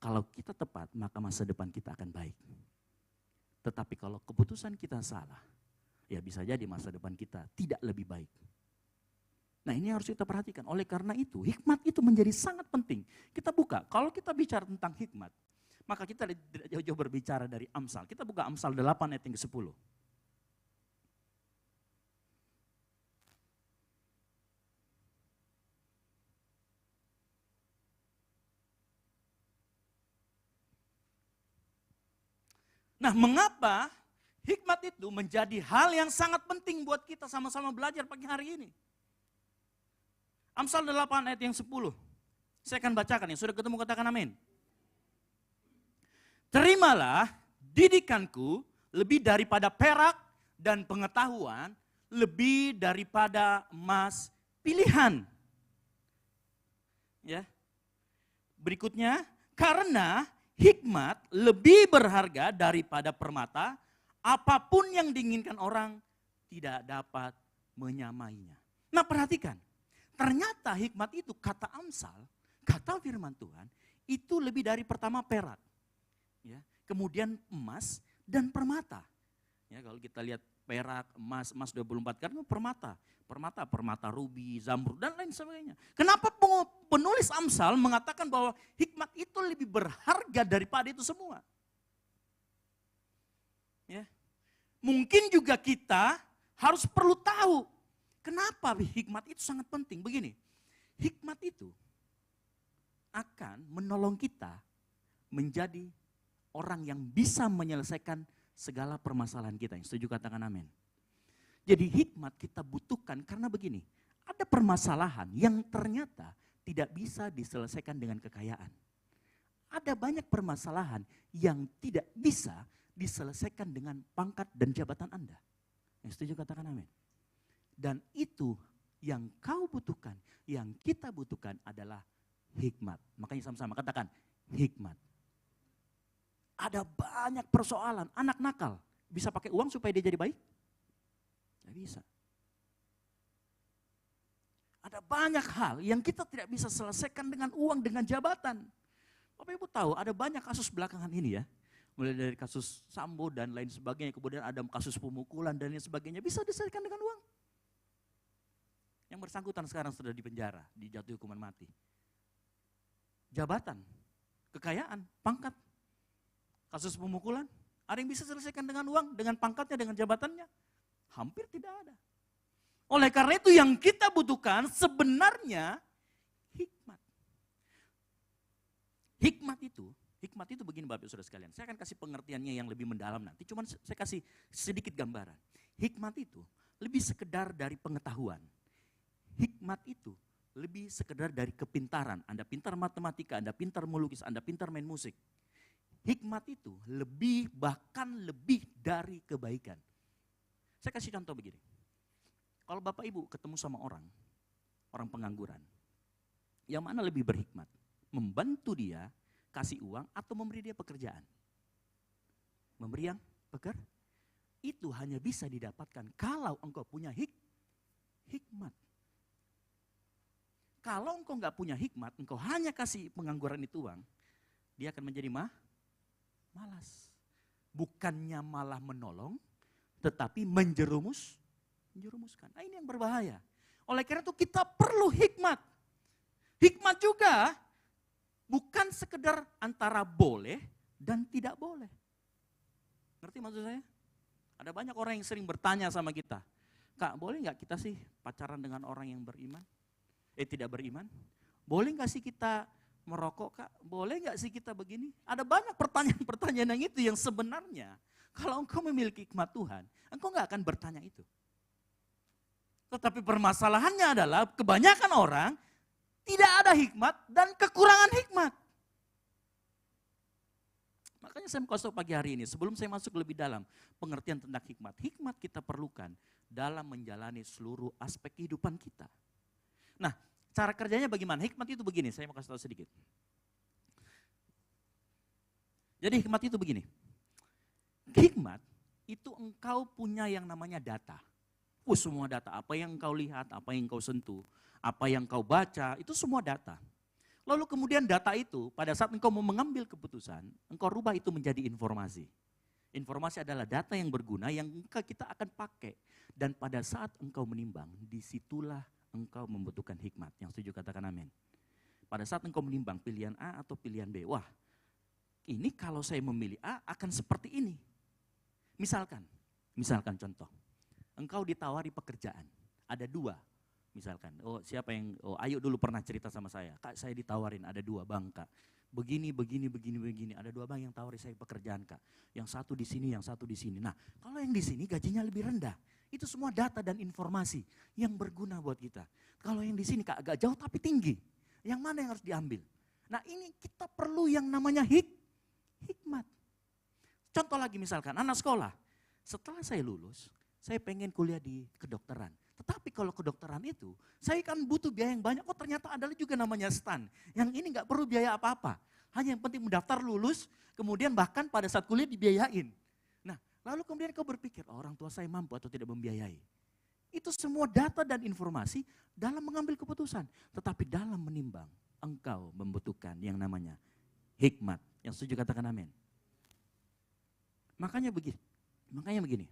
kalau kita tepat, maka masa depan kita akan baik. Tetapi kalau keputusan kita salah, ya bisa jadi masa depan kita tidak lebih baik. Nah ini harus kita perhatikan. Oleh karena itu, hikmat itu menjadi sangat penting. Kita buka, kalau kita bicara tentang hikmat, maka kita tidak jauh-jauh berbicara dari Amsal. Kita buka Amsal 8 ayat yang ke-10. Nah, mengapa hikmat itu menjadi hal yang sangat penting buat kita sama-sama belajar pagi hari ini? Amsal 8 ayat yang 10. Saya akan bacakan ya, sudah ketemu katakan amin. Terimalah didikanku lebih daripada perak dan pengetahuan lebih daripada emas pilihan. Ya. Berikutnya, karena hikmat lebih berharga daripada permata, apapun yang diinginkan orang tidak dapat menyamainya. Nah perhatikan, ternyata hikmat itu kata Amsal, kata firman Tuhan, itu lebih dari pertama perak, ya, kemudian emas dan permata. Ya, kalau kita lihat perak, emas 24 karat itu permata rubi, zamrud dan lain sebagainya. Kenapa penulis Amsal mengatakan bahwa hikmat itu lebih berharga daripada itu semua? Ya. Mungkin juga kita harus perlu tahu kenapa hikmat itu sangat penting. Begini, hikmat itu akan menolong kita menjadi orang yang bisa menyelesaikan segala permasalahan kita. Yang setuju katakan amin. Jadi hikmat kita butuhkan karena begini, ada permasalahan yang ternyata tidak bisa diselesaikan dengan kekayaan. Ada banyak permasalahan yang tidak bisa diselesaikan dengan pangkat dan jabatan Anda. Yang setuju katakan amin. Dan itu yang kau butuhkan, yang kita butuhkan adalah hikmat. Makanya sama-sama katakan hikmat. Ada banyak persoalan, anak nakal bisa pakai uang supaya dia jadi baik? Tidak bisa. Ada banyak hal yang kita tidak bisa selesaikan dengan uang, dengan jabatan. Bapak Ibu tahu ada banyak kasus belakangan ini ya. Mulai dari kasus Sambo dan lain sebagainya, kemudian ada kasus pemukulan dan lain sebagainya. Bisa diselesaikan dengan uang. Yang bersangkutan sekarang sudah dipenjara, dijatuhi hukuman mati. Jabatan, kekayaan, pangkat. Kasus pemukulan, ada yang bisa selesaikan dengan uang, dengan pangkatnya, dengan jabatannya? Hampir tidak ada. Oleh karena itu yang kita butuhkan sebenarnya hikmat. Hikmat itu begini Bapak Ibu Saudara sekalian. Saya akan kasih pengertiannya yang lebih mendalam nanti. Cuman saya kasih sedikit gambaran. Hikmat itu lebih sekedar dari pengetahuan. Hikmat itu lebih sekedar dari kepintaran. Anda pintar matematika, Anda pintar melukis, Anda pintar main musik. Hikmat itu bahkan lebih dari kebaikan. Saya kasih contoh begini. Kalau Bapak Ibu ketemu sama orang pengangguran, yang mana lebih berhikmat? Membantu dia, kasih uang, atau memberi dia pekerjaan? Memberi yang pekerjaan. Itu hanya bisa didapatkan kalau engkau punya hikmat. Kalau engkau nggak punya hikmat, engkau hanya kasih pengangguran itu uang, dia akan menjadi malas. Bukannya malah menolong, tetapi menjerumuskan. Nah ini yang berbahaya. Oleh karena itu kita perlu hikmat. Hikmat juga bukan sekedar antara boleh dan tidak boleh. Ngerti maksud saya? Ada banyak orang yang sering bertanya sama kita, Kak boleh nggak kita sih pacaran dengan orang yang beriman? Tidak beriman? Boleh nggak sih kita merokok Kak, boleh nggak sih kita begini? Ada banyak pertanyaan-pertanyaan yang itu yang sebenarnya kalau engkau memiliki hikmat Tuhan, engkau nggak akan bertanya itu. Tetapi permasalahannya adalah kebanyakan orang tidak ada hikmat dan kekurangan hikmat. Makanya saya mau kasih tahu pagi hari ini, sebelum saya masuk lebih dalam pengertian tentang hikmat. Hikmat kita perlukan dalam menjalani seluruh aspek kehidupan kita. Nah, cara kerjanya bagaimana? Hikmat itu begini, saya mau kasih tahu sedikit. Jadi hikmat itu begini. Hikmat itu engkau punya yang namanya data. Semua data, apa yang engkau lihat, apa yang engkau sentuh, apa yang engkau baca, itu semua data. Lalu kemudian data itu pada saat engkau mau mengambil keputusan, engkau rubah itu menjadi informasi. Informasi adalah data yang berguna yang kita akan pakai. Dan pada saat engkau menimbang, disitulah engkau membutuhkan hikmat. Yang setuju katakan amin. Pada saat engkau menimbang pilihan A atau pilihan B, wah ini kalau saya memilih A akan seperti ini. Misalkan contoh, engkau ditawari pekerjaan, ada 2. Misalkan, Ayu dulu pernah cerita sama saya, Kak saya ditawarin ada 2 bang Kak. Begini, ada 2 bang yang tawari saya pekerjaan Kak. Yang satu di sini, yang satu di sini. Nah kalau yang di sini gajinya lebih rendah. Itu semua data dan informasi yang berguna buat kita. Kalau yang di sini Kak agak jauh tapi tinggi. Yang mana yang harus diambil? Nah ini kita perlu yang namanya hikmat. Contoh lagi misalkan anak sekolah. Setelah saya lulus, saya pengen kuliah di kedokteran. Tetapi kalau kedokteran itu, saya kan butuh biaya yang banyak. Ternyata adalah juga namanya STAN. Yang ini gak perlu biaya apa-apa. Hanya yang penting mendaftar lulus, kemudian bahkan pada saat kuliah dibiayain. Nah, lalu kemudian kau berpikir, orang tua saya mampu atau tidak membiayai. Itu semua data dan informasi dalam mengambil keputusan. Tetapi dalam menimbang, engkau membutuhkan yang namanya hikmat. Yang setuju katakan amin. Makanya begini.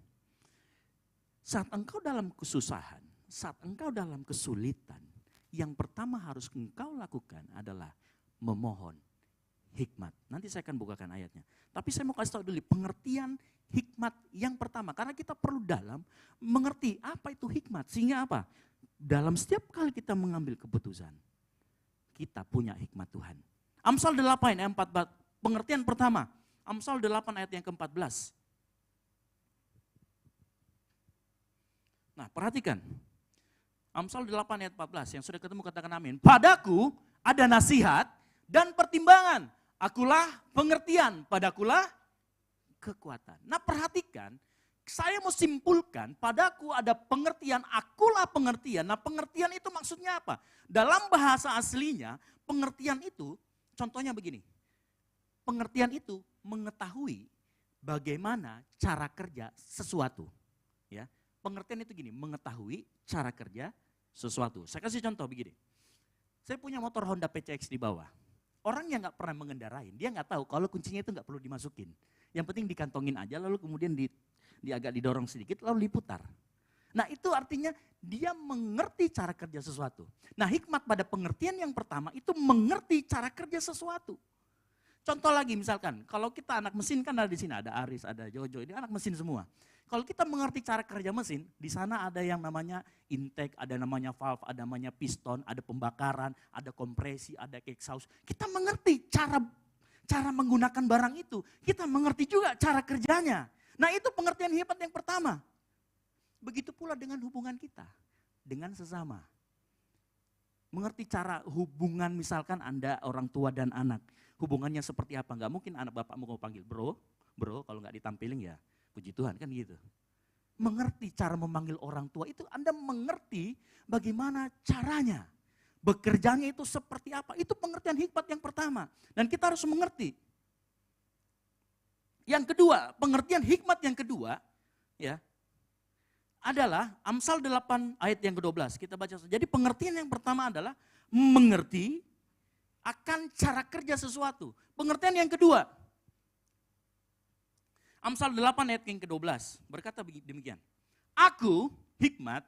Saat engkau dalam kesusahan, saat engkau dalam kesulitan, yang pertama harus engkau lakukan adalah memohon hikmat. Nanti saya akan bukakan ayatnya. Tapi saya mau kasih tahu dulu pengertian hikmat yang pertama. Karena kita perlu dalam mengerti apa itu hikmat. Sehingga apa? Dalam setiap kali kita mengambil keputusan, kita punya hikmat Tuhan. Amsal 8 ayat 14, pengertian pertama. Amsal 8 ayat yang ke-14. Nah perhatikan, Amsal 8 ayat 14 yang sudah ketemu katakan amin. Padaku ada nasihat dan pertimbangan, akulah pengertian, padakulah kekuatan. Nah perhatikan, saya mau simpulkan padaku ada pengertian, akulah pengertian. Nah pengertian itu maksudnya apa? Dalam bahasa aslinya pengertian itu contohnya begini. Pengertian itu mengetahui bagaimana cara kerja sesuatu. Ya. Pengertian itu gini, mengetahui cara kerja sesuatu. Saya kasih contoh begini. Saya punya motor Honda PCX di bawah. Orang yang gak pernah mengendarain, dia gak tahu kalau kuncinya itu gak perlu dimasukin. Yang penting dikantongin aja, lalu kemudian agak didorong sedikit, lalu diputar. Nah itu artinya dia mengerti cara kerja sesuatu. Nah hikmat pada pengertian yang pertama itu mengerti cara kerja sesuatu. Contoh lagi misalkan, kalau kita anak mesin kan ada di sini, ada Aris, ada Jojo, ini anak mesin semua. Kalau kita mengerti cara kerja mesin, di sana ada yang namanya intake, ada namanya valve, ada namanya piston, ada pembakaran, ada kompresi, ada exhaust. Kita mengerti cara menggunakan barang itu. Kita mengerti juga cara kerjanya. Nah itu pengertian hebat yang pertama. Begitu pula dengan hubungan kita dengan sesama. Mengerti cara hubungan misalkan Anda orang tua dan anak. Hubungannya seperti apa? Enggak mungkin anak bapakmu mau panggil bro kalau nggak ditampilin ya. Puji Tuhan kan gitu. Mengerti cara memanggil orang tua itu Anda mengerti bagaimana caranya. Bekerjanya itu seperti apa. Itu pengertian hikmat yang pertama. Dan kita harus mengerti. Yang kedua, pengertian hikmat yang kedua ya adalah Amsal 8 ayat yang ke-12. Kita baca. Jadi pengertian yang pertama adalah mengerti akan cara kerja sesuatu. Pengertian yang kedua, Amsal 8 ayat yang ke-12 berkata demikian. Aku, hikmat,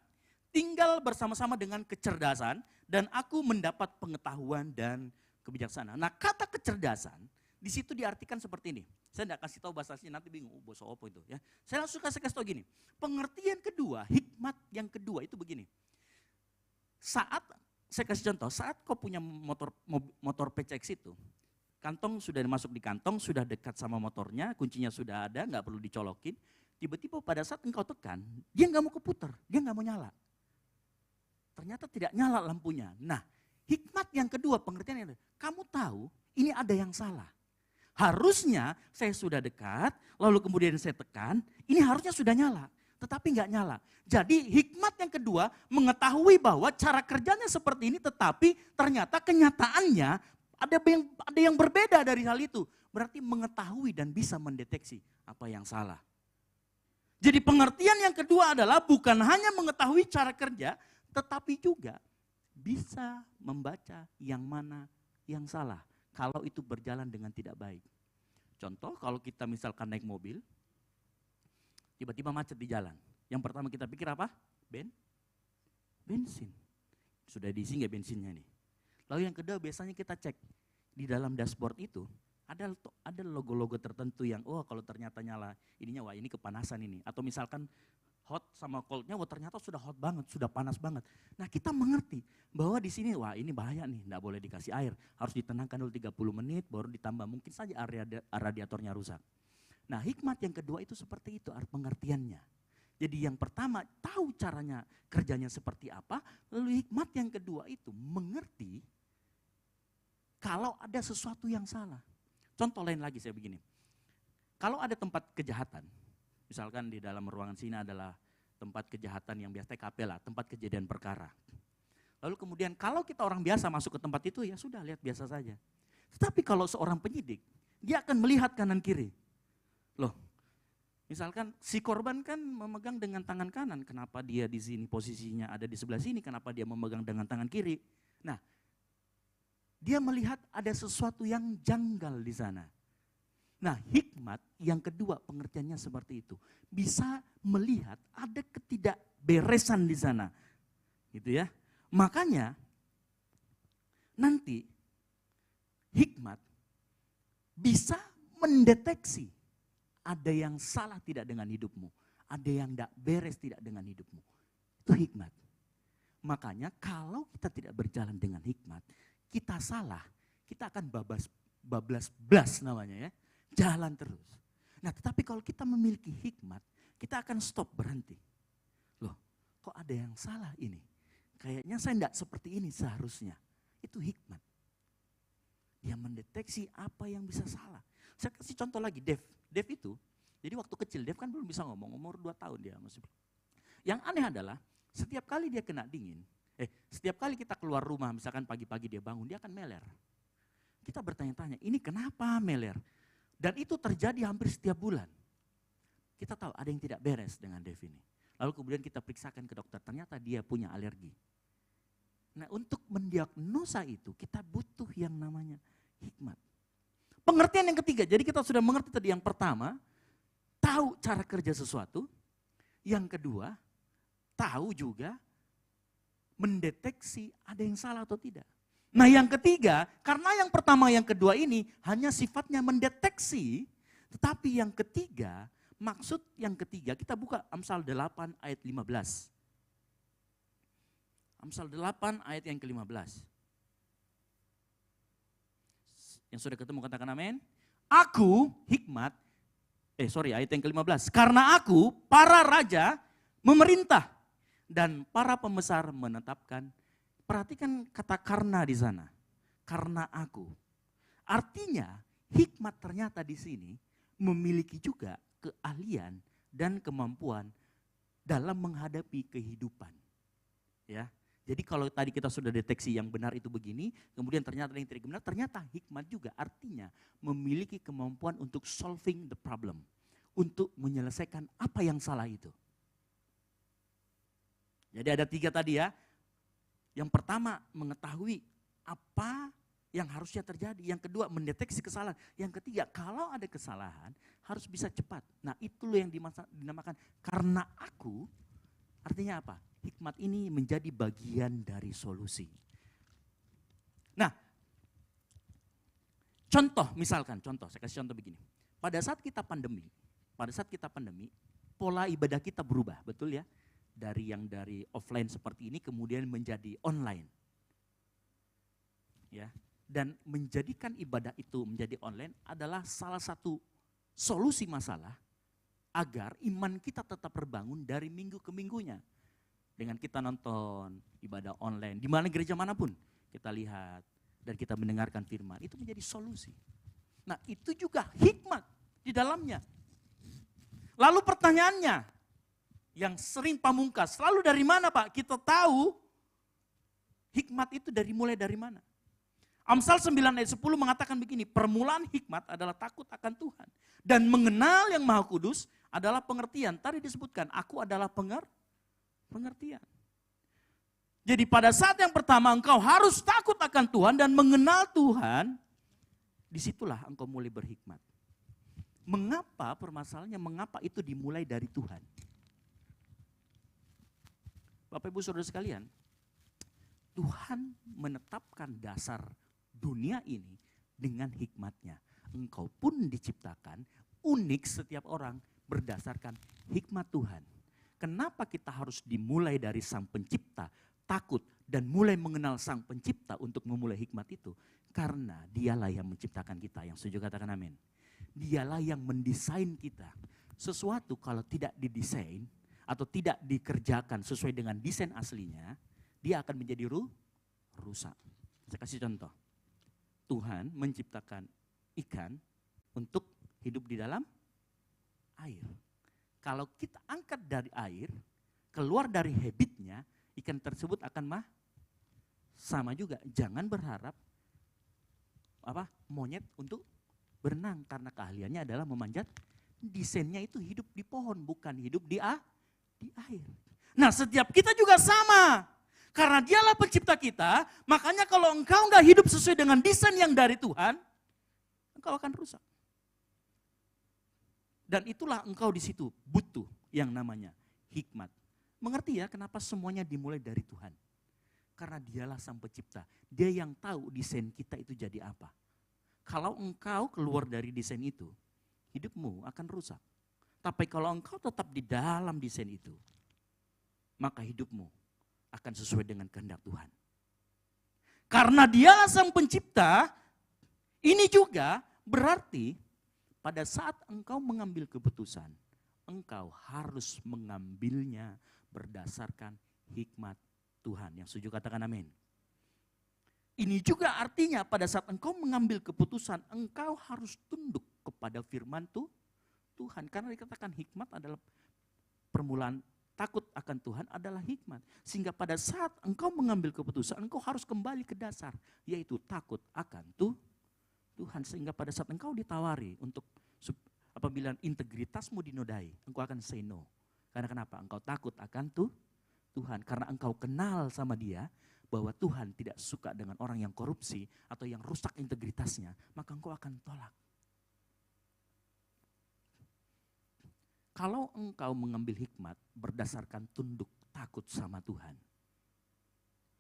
tinggal bersama-sama dengan kecerdasan dan aku mendapat pengetahuan dan kebijaksanaan. Nah kata kecerdasan di situ diartikan seperti ini. Saya tidak kasih tahu bahasa aslinya, nanti bingung, bahasa apa itu ya. Saya langsung kasih tahu gini. Pengertian kedua, hikmat yang kedua itu begini. Saat saya kasih contoh, saat kau punya motor PCX itu, kantong sudah masuk di kantong, sudah dekat sama motornya, kuncinya sudah ada, nggak perlu dicolokin. Tiba-tiba pada saat engkau tekan, dia nggak mau keputar, dia nggak mau nyala. Ternyata tidak nyala lampunya. Nah, hikmat yang kedua pengertiannya, kamu tahu ini ada yang salah. Harusnya saya sudah dekat, lalu kemudian saya tekan, ini harusnya sudah nyala. Tetapi nggak nyala. Jadi hikmat yang kedua mengetahui bahwa cara kerjanya seperti ini, tetapi ternyata kenyataannya ada yang berbeda dari hal itu. Berarti mengetahui dan bisa mendeteksi apa yang salah. Jadi pengertian yang kedua adalah bukan hanya mengetahui cara kerja, tetapi juga bisa membaca yang mana yang salah. Kalau itu berjalan dengan tidak baik. Contoh kalau kita misalkan naik mobil, tiba-tiba macet di jalan. Yang pertama kita pikir apa? Bensin. Sudah diisi nggak bensinnya nih? Lalu yang kedua biasanya kita cek di dalam dashboard itu ada logo-logo tertentu yang kalau ternyata nyala ininya, wah ini kepanasan ini. Atau misalkan hot sama coldnya, wah ternyata sudah hot banget, sudah panas banget. Nah kita mengerti bahwa di sini wah ini bahaya nih, nggak boleh dikasih air. Harus ditenangkan dulu 30 menit baru ditambah, mungkin saja radiatornya rusak. Nah hikmat yang kedua itu seperti itu pengertiannya. Jadi yang pertama tahu caranya kerjanya seperti apa, lalu hikmat yang kedua itu mengerti kalau ada sesuatu yang salah. Contoh lain lagi saya begini, kalau ada tempat kejahatan, misalkan di dalam ruangan sini adalah tempat kejahatan yang biasa TKP lah, tempat kejadian perkara. Lalu kemudian kalau kita orang biasa masuk ke tempat itu ya sudah lihat biasa saja. Tetapi kalau seorang penyidik, dia akan melihat kanan kiri. Loh, misalkan si korban kan memegang dengan tangan kanan, kenapa dia di sini posisinya ada di sebelah sini, kenapa dia memegang dengan tangan kiri. Nah, dia melihat ada sesuatu yang janggal di sana. Nah, hikmat yang kedua pengertiannya seperti itu. Bisa melihat ada ketidakberesan di sana. Gitu ya. Makanya nanti hikmat bisa mendeteksi ada yang salah tidak dengan hidupmu. Ada yang tidak beres tidak dengan hidupmu. Itu hikmat. Makanya kalau kita tidak berjalan dengan hikmat, kita salah, kita akan bablas namanya ya. Jalan terus. Nah tetapi kalau kita memiliki hikmat, kita akan stop, berhenti. Loh kok ada yang salah ini? Kayaknya saya tidak seperti ini seharusnya. Itu hikmat. Dia mendeteksi apa yang bisa salah. Saya kasih contoh lagi, Dev itu, jadi waktu kecil Dev kan belum bisa ngomong, umur 2 tahun dia masih. Yang aneh adalah setiap kali dia kena dingin, setiap kali kita keluar rumah misalkan pagi-pagi dia bangun, dia akan meler. Kita bertanya-tanya, ini kenapa meler? Dan itu terjadi hampir setiap bulan. Kita tahu ada yang tidak beres dengan Dev ini. Lalu kemudian kita periksakan ke dokter, ternyata dia punya alergi. Nah untuk mendiagnosa itu kita butuh yang namanya hikmat. Pengertian yang ketiga, jadi kita sudah mengerti tadi yang pertama, tahu cara kerja sesuatu. Yang kedua, tahu juga mendeteksi ada yang salah atau tidak. Nah yang ketiga, karena yang pertama yang kedua ini hanya sifatnya mendeteksi, tetapi yang ketiga, maksud yang ketiga, kita buka Amsal 8 ayat 15. Amsal 8 ayat yang ke-15. Yang sudah ketemu katakan amin. Aku hikmat, ayat yang ke-15. Karena aku, para raja memerintah dan para pembesar menetapkan. Perhatikan kata karena di sana. Karena aku. Artinya hikmat ternyata di sini memiliki juga keahlian dan kemampuan dalam menghadapi kehidupan. Ya. Jadi kalau tadi kita sudah deteksi yang benar itu begini, kemudian ternyata yang tidak benar, ternyata hikmat juga artinya memiliki kemampuan untuk solving the problem. Untuk menyelesaikan apa yang salah itu. Jadi ada 3 tadi ya. Yang pertama mengetahui apa yang harusnya terjadi. Yang kedua mendeteksi kesalahan. Yang ketiga kalau ada kesalahan harus bisa cepat. Nah itu yang dinamakan karena aku, artinya apa? Hikmat ini menjadi bagian dari solusi. Nah, contoh, saya kasih contoh begini. Pada saat kita pandemi, pola ibadah kita berubah, betul ya? Dari offline seperti ini kemudian menjadi online. ya. Dan menjadikan ibadah itu menjadi online adalah salah satu solusi masalah agar iman kita tetap terbangun dari minggu ke minggunya. Dengan kita nonton ibadah online, di mana gereja manapun kita lihat dan kita mendengarkan firman, itu menjadi solusi. Nah, itu juga hikmat di dalamnya. Lalu pertanyaannya yang sering pamungkas, selalu dari mana Pak? Kita tahu hikmat itu mulai dari mana? Amsal 9 ayat 10 mengatakan begini, permulaan hikmat adalah takut akan Tuhan. Dan mengenal yang Maha Kudus adalah pengertian. Tadi disebutkan, aku adalah pengertian. Jadi pada saat yang pertama engkau harus takut akan Tuhan dan mengenal Tuhan, disitulah engkau mulai berhikmat. Mengapa permasalahannya, mengapa itu dimulai dari Tuhan? Bapak Ibu Saudara sekalian, Tuhan menetapkan dasar dunia ini dengan hikmatnya. Engkau pun diciptakan unik setiap orang berdasarkan hikmat Tuhan. Kenapa kita harus dimulai dari Sang Pencipta, takut dan mulai mengenal Sang Pencipta untuk memulai hikmat itu? Karena dialah yang menciptakan kita, yang setuju katakan amin. Dialah yang mendesain kita. Sesuatu kalau tidak didesain atau tidak dikerjakan sesuai dengan desain aslinya, dia akan menjadi rusak. Saya kasih contoh. Tuhan menciptakan ikan untuk hidup di dalam air. Kalau kita angkat dari air, keluar dari habitnya, ikan tersebut akan sama juga. Jangan berharap monyet untuk berenang, karena keahliannya adalah memanjat. Desainnya itu hidup di pohon, bukan hidup di air. Nah, setiap kita juga sama. Karena dialah pencipta kita, makanya kalau engkau enggak hidup sesuai dengan desain yang dari Tuhan, engkau akan rusak. Dan itulah engkau di situ butuh yang namanya hikmat. Mengerti ya kenapa semuanya dimulai dari Tuhan? Karena dialah Sang Pencipta. Dia yang tahu desain kita itu jadi apa. Kalau engkau keluar dari desain itu, hidupmu akan rusak. Tapi kalau engkau tetap di dalam desain itu, maka hidupmu akan sesuai dengan kehendak Tuhan. Karena dialah Sang Pencipta, ini juga berarti pada saat engkau mengambil keputusan, engkau harus mengambilnya berdasarkan hikmat Tuhan. Yang setuju katakan amin. Ini juga artinya pada saat engkau mengambil keputusan, engkau harus tunduk kepada firman Tuhan. Karena dikatakan hikmat adalah permulaan, takut akan Tuhan adalah hikmat. Sehingga pada saat engkau mengambil keputusan, engkau harus kembali ke dasar, yaitu takut akan Tuhan. Sehingga pada saat engkau ditawari untuk apabila integritasmu dinodai, engkau akan say no. Karena kenapa? Engkau takut akan Tuhan. Karena engkau kenal sama Dia, bahwa Tuhan tidak suka dengan orang yang korupsi atau yang rusak integritasnya, maka engkau akan tolak. Kalau engkau mengambil hikmat berdasarkan tunduk takut sama Tuhan,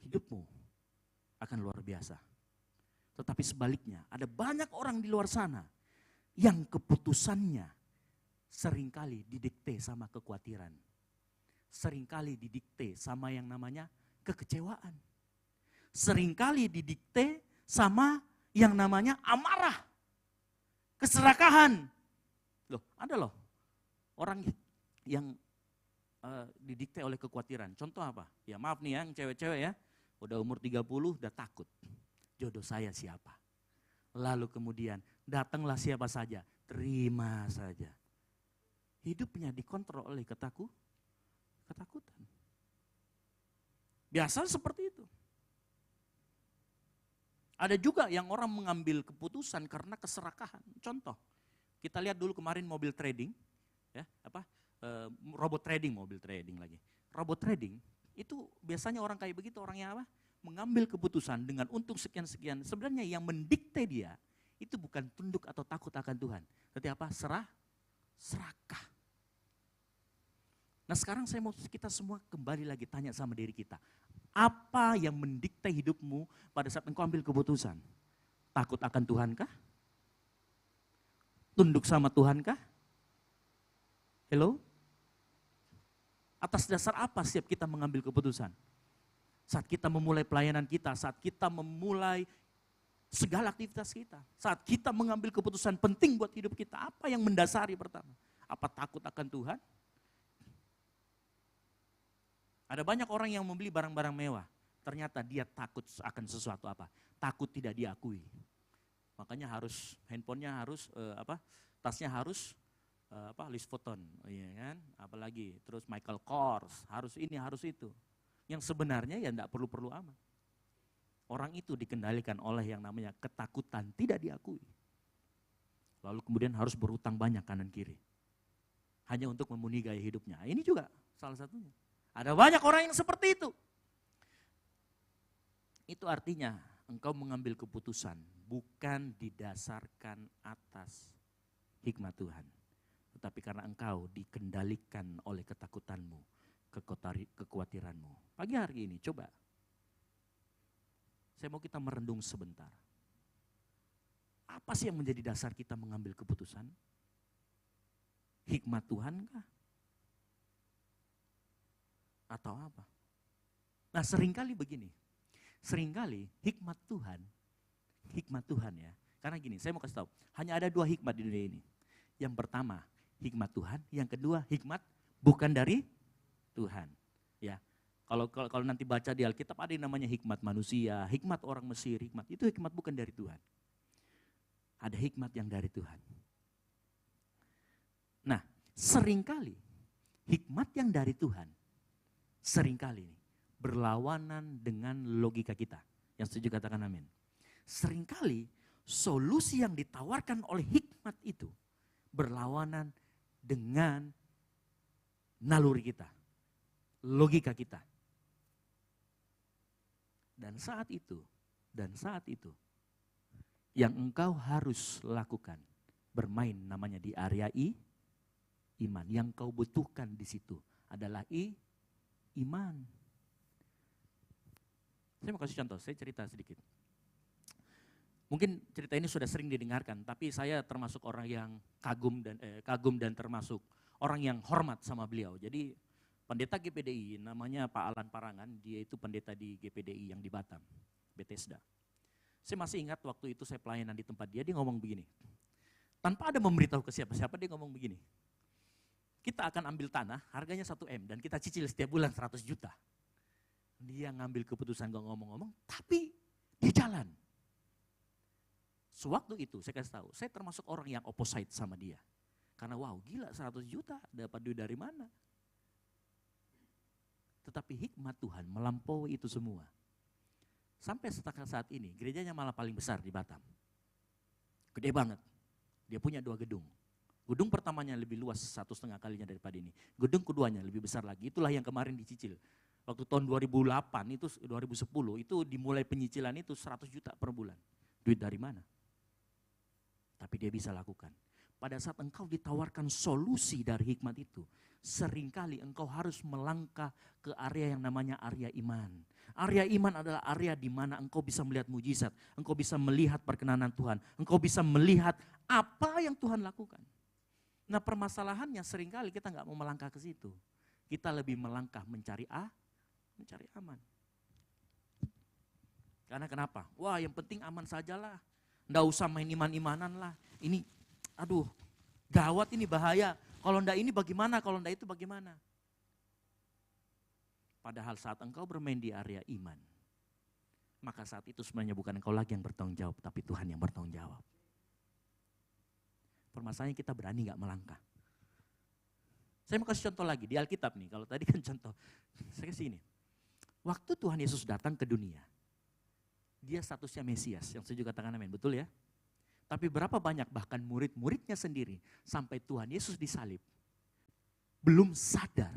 hidupmu akan luar biasa. Tetapi sebaliknya, ada banyak orang di luar sana yang keputusannya seringkali didikte sama kekhawatiran. Seringkali didikte sama yang namanya kekecewaan. Seringkali didikte sama yang namanya amarah, keserakahan. Ada orang yang didikte oleh kekhawatiran. Contoh apa? Ya maaf nih yang cewek-cewek ya, udah umur 30 udah takut. Jodoh saya siapa? Lalu kemudian datanglah siapa saja, terima saja. Hidupnya dikontrol oleh ketakutan. Biasa seperti itu. Ada juga yang orang mengambil keputusan karena keserakahan. Contoh, kita lihat dulu kemarin mobil trading, ya robot trading, mobil trading lagi. Robot trading itu biasanya orang kayak begitu, orang yang mengambil keputusan dengan untung sekian-sekian. Sebenarnya yang mendikte dia itu bukan tunduk atau takut akan Tuhan, tetapi serakah. Nah sekarang saya mau kita semua kembali lagi tanya sama diri kita. Apa yang mendikte hidupmu pada saat engkau ambil keputusan? Takut akan Tuhan kah? Tunduk sama Tuhan kah? Hello? Atas dasar apa setiap kita mengambil keputusan? Saat kita memulai pelayanan kita, saat kita memulai segala aktivitas kita. Saat kita mengambil keputusan penting buat hidup kita, apa yang mendasari pertama? Apa takut akan Tuhan? Ada banyak orang yang membeli barang-barang mewah. Ternyata dia takut akan sesuatu apa? Takut tidak diakui. Makanya harus handphonenya harus tasnya harus Louis Vuitton, iya kan? Apalagi terus Michael Kors, harus ini harus itu. Yang sebenarnya ya enggak perlu-perlu amat. Orang itu dikendalikan oleh yang namanya ketakutan tidak diakui. Lalu kemudian harus berutang banyak kanan kiri. Hanya untuk memenuhi gaya hidupnya. Ini juga salah satunya. Ada banyak orang yang seperti itu. Itu artinya engkau mengambil keputusan bukan didasarkan atas hikmat Tuhan. Tetapi karena engkau dikendalikan oleh ketakutanmu, kekhawatiranmu. Pagi hari ini coba. Saya mau kita merenung sebentar. Apa sih yang menjadi dasar kita mengambil keputusan? Hikmat Tuhan kah? Atau apa? Nah seringkali begini. Seringkali hikmat Tuhan ya. Karena gini, saya mau kasih tahu, hanya ada 2 hikmat di dunia ini. Yang pertama, hikmat Tuhan, yang kedua, hikmat bukan dari Tuhan. Ya. Kalau nanti baca di Alkitab ada yang namanya hikmat manusia, hikmat orang Mesir, itu hikmat bukan dari Tuhan. Ada hikmat yang dari Tuhan. Nah, seringkali hikmat yang dari Tuhan seringkali berlawanan dengan logika kita. Yang setuju katakan amin. Seringkali solusi yang ditawarkan oleh hikmat itu berlawanan dengan naluri kita, logika kita. Dan saat itu, yang engkau harus lakukan, bermain namanya di area iman. Yang kau butuhkan di situ adalah iman. Saya mau kasih contoh, saya cerita sedikit. Mungkin cerita ini sudah sering didengarkan, tapi saya termasuk orang yang kagum dan termasuk orang yang hormat sama beliau. Jadi pendeta GPDI namanya Pak Alan Parangan, dia itu pendeta di GPDI yang di Batam, Bethesda. Saya masih ingat waktu itu saya pelayanan di tempat dia ngomong begini. Tanpa ada memberitahu ke siapa-siapa dia ngomong begini. Kita akan ambil tanah, harganya 1 M dan kita cicil setiap bulan 100 juta. Dia ngambil keputusan gak ngomong-ngomong, tapi dia jalan. Sewaktu itu saya kasih tahu, saya termasuk orang yang opposite sama dia. Karena wow gila 100 juta dapat duit dari mana? Tetapi hikmat Tuhan melampaui itu semua. Sampai saat ini gerejanya malah paling besar di Batam. Gede banget. Dia punya 2 gedung. Gedung pertamanya lebih luas 1,5 kalinya daripada ini. Gedung keduanya lebih besar lagi. Itulah yang kemarin dicicil. Waktu tahun 2008 itu 2010 itu dimulai penyicilan itu 100 juta per bulan. Duit dari mana? Tapi dia bisa lakukan. Pada saat engkau ditawarkan solusi dari hikmat itu, seringkali engkau harus melangkah ke area yang namanya area iman. Area iman adalah area di mana engkau bisa melihat mujizat, engkau bisa melihat perkenanan Tuhan, engkau bisa melihat apa yang Tuhan lakukan. Nah permasalahannya seringkali kita nggak mau melangkah ke situ. Kita lebih melangkah mencari aman. Karena kenapa? Wah yang penting aman sajalah. Nggak usah main iman-imanan lah. Ini aduh gawat ini bahaya. Kalau ndak ini bagaimana, kalau ndak itu bagaimana. Padahal saat engkau bermain di area iman, maka saat itu sebenarnya bukan engkau lagi yang bertanggung jawab, tapi Tuhan yang bertanggung jawab. Permasalahannya kita berani gak melangkah. Saya mau kasih contoh lagi di Alkitab nih, kalau tadi kan contoh, saya kasih ini. Waktu Tuhan Yesus datang ke dunia, dia statusnya Mesias, yang setuju katakan amin, betul ya? Tapi berapa banyak bahkan murid-muridnya sendiri sampai Tuhan Yesus disalib, belum sadar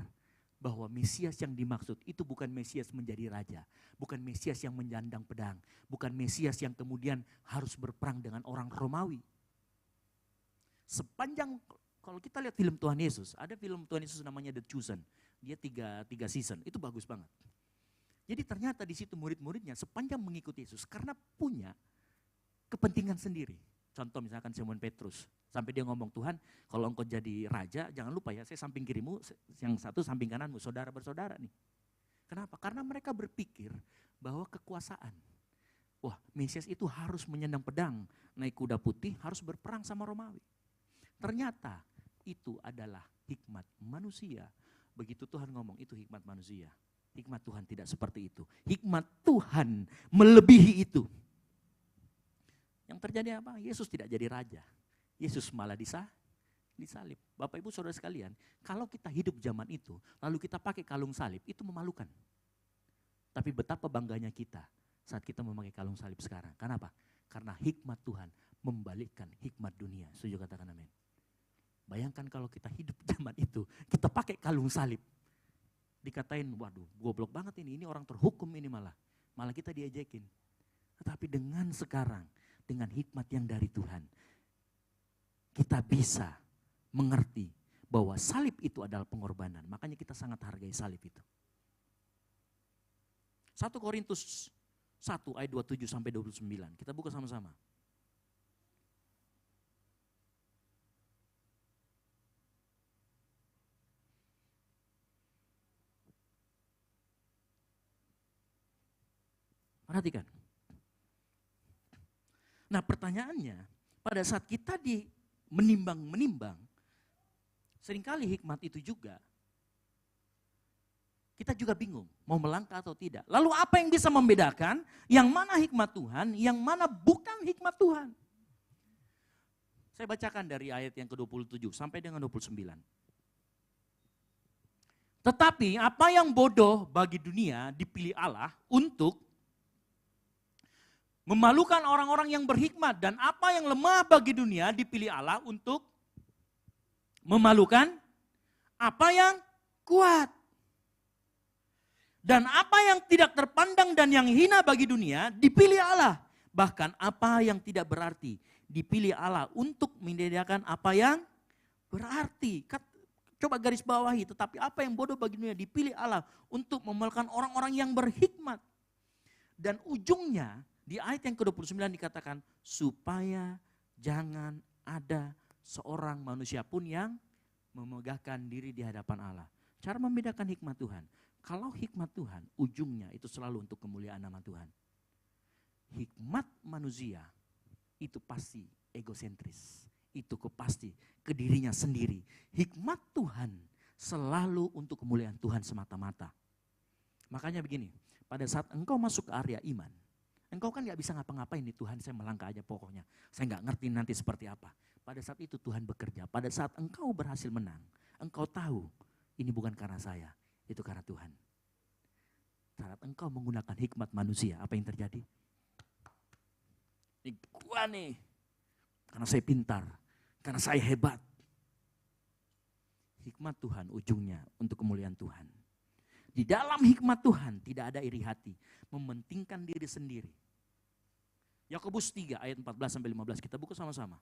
bahwa Mesias yang dimaksud itu bukan Mesias menjadi raja, bukan Mesias yang menyandang pedang, bukan Mesias yang kemudian harus berperang dengan orang Romawi. Sepanjang, kalau kita lihat film Tuhan Yesus, ada film Tuhan Yesus namanya The Chosen, dia tiga season, itu bagus banget. Jadi ternyata di situ murid-muridnya sepanjang mengikuti Yesus karena punya kepentingan sendiri. Contoh misalkan Simon Petrus, sampai dia ngomong, Tuhan kalau engkau jadi raja jangan lupa ya saya samping kirimu, yang satu samping kananmu, saudara bersaudara nih. Kenapa? Karena mereka berpikir bahwa kekuasaan, Wah, Mesias itu harus menyandang pedang, naik kuda putih, harus berperang sama Romawi. Ternyata itu adalah hikmat manusia. Begitu Tuhan ngomong, itu hikmat manusia. Hikmat Tuhan tidak seperti itu. Hikmat Tuhan melebihi itu. Yang terjadi apa? Yesus tidak jadi raja. Yesus malah disalib. Bapak Ibu Saudara sekalian, kalau kita hidup zaman itu, lalu kita pakai kalung salib, itu memalukan. Tapi betapa bangganya kita saat kita memakai kalung salib sekarang. Kenapa? Karena hikmat Tuhan membalikkan hikmat dunia. Setuju katakan amin. Bayangkan kalau kita hidup zaman itu, kita pakai kalung salib. Dikatain, waduh goblok banget ini orang terhukum ini malah. Malah kita diajakin. Tetapi dengan sekarang, dengan hikmat yang dari Tuhan, kita bisa mengerti bahwa salib itu adalah pengorbanan. Makanya kita sangat hargai salib itu. 1 Korintus 1 ayat 27 sampai 29. Kita buka sama-sama. Perhatikan. Nah pertanyaannya, pada saat kita menimbang, seringkali hikmat itu juga, kita juga bingung mau melangkah atau tidak. Lalu apa yang bisa membedakan yang mana hikmat Tuhan, yang mana bukan hikmat Tuhan? Saya bacakan dari ayat yang ke-27 sampai dengan 29. Tetapi apa yang bodoh bagi dunia dipilih Allah untuk memalukan orang-orang yang berhikmat, dan apa yang lemah bagi dunia dipilih Allah untuk memalukan apa yang kuat. Dan apa yang tidak terpandang dan yang hina bagi dunia dipilih Allah. Bahkan apa yang tidak berarti dipilih Allah untuk menyediakan apa yang berarti. Coba garis bawahi, tetapi apa yang bodoh bagi dunia dipilih Allah untuk memalukan orang-orang yang berhikmat. Dan ujungnya di ayat yang ke-29 dikatakan, supaya jangan ada seorang manusia pun yang memegahkan diri di hadapan Allah. Cara membedakan hikmat Tuhan. Kalau hikmat Tuhan, ujungnya itu selalu untuk kemuliaan nama Tuhan. Hikmat manusia itu pasti egosentris. Itu pasti ke dirinya sendiri. Hikmat Tuhan selalu untuk kemuliaan Tuhan semata-mata. Makanya begini, pada saat engkau masuk ke area iman, engkau kan gak bisa ngapa-ngapain nih, Tuhan saya melangkah aja pokoknya. Saya gak ngerti nanti seperti apa. Pada saat itu Tuhan bekerja. Pada saat engkau berhasil menang, engkau tahu ini bukan karena saya, itu karena Tuhan. Saat engkau menggunakan hikmat manusia, apa yang terjadi? Ini gua nih, karena saya pintar, karena saya hebat. Hikmat Tuhan ujungnya untuk kemuliaan Tuhan. Di dalam hikmat Tuhan tidak ada iri hati, mementingkan diri sendiri. Yakobus 3 ayat 14 sampai 15 kita buka sama-sama.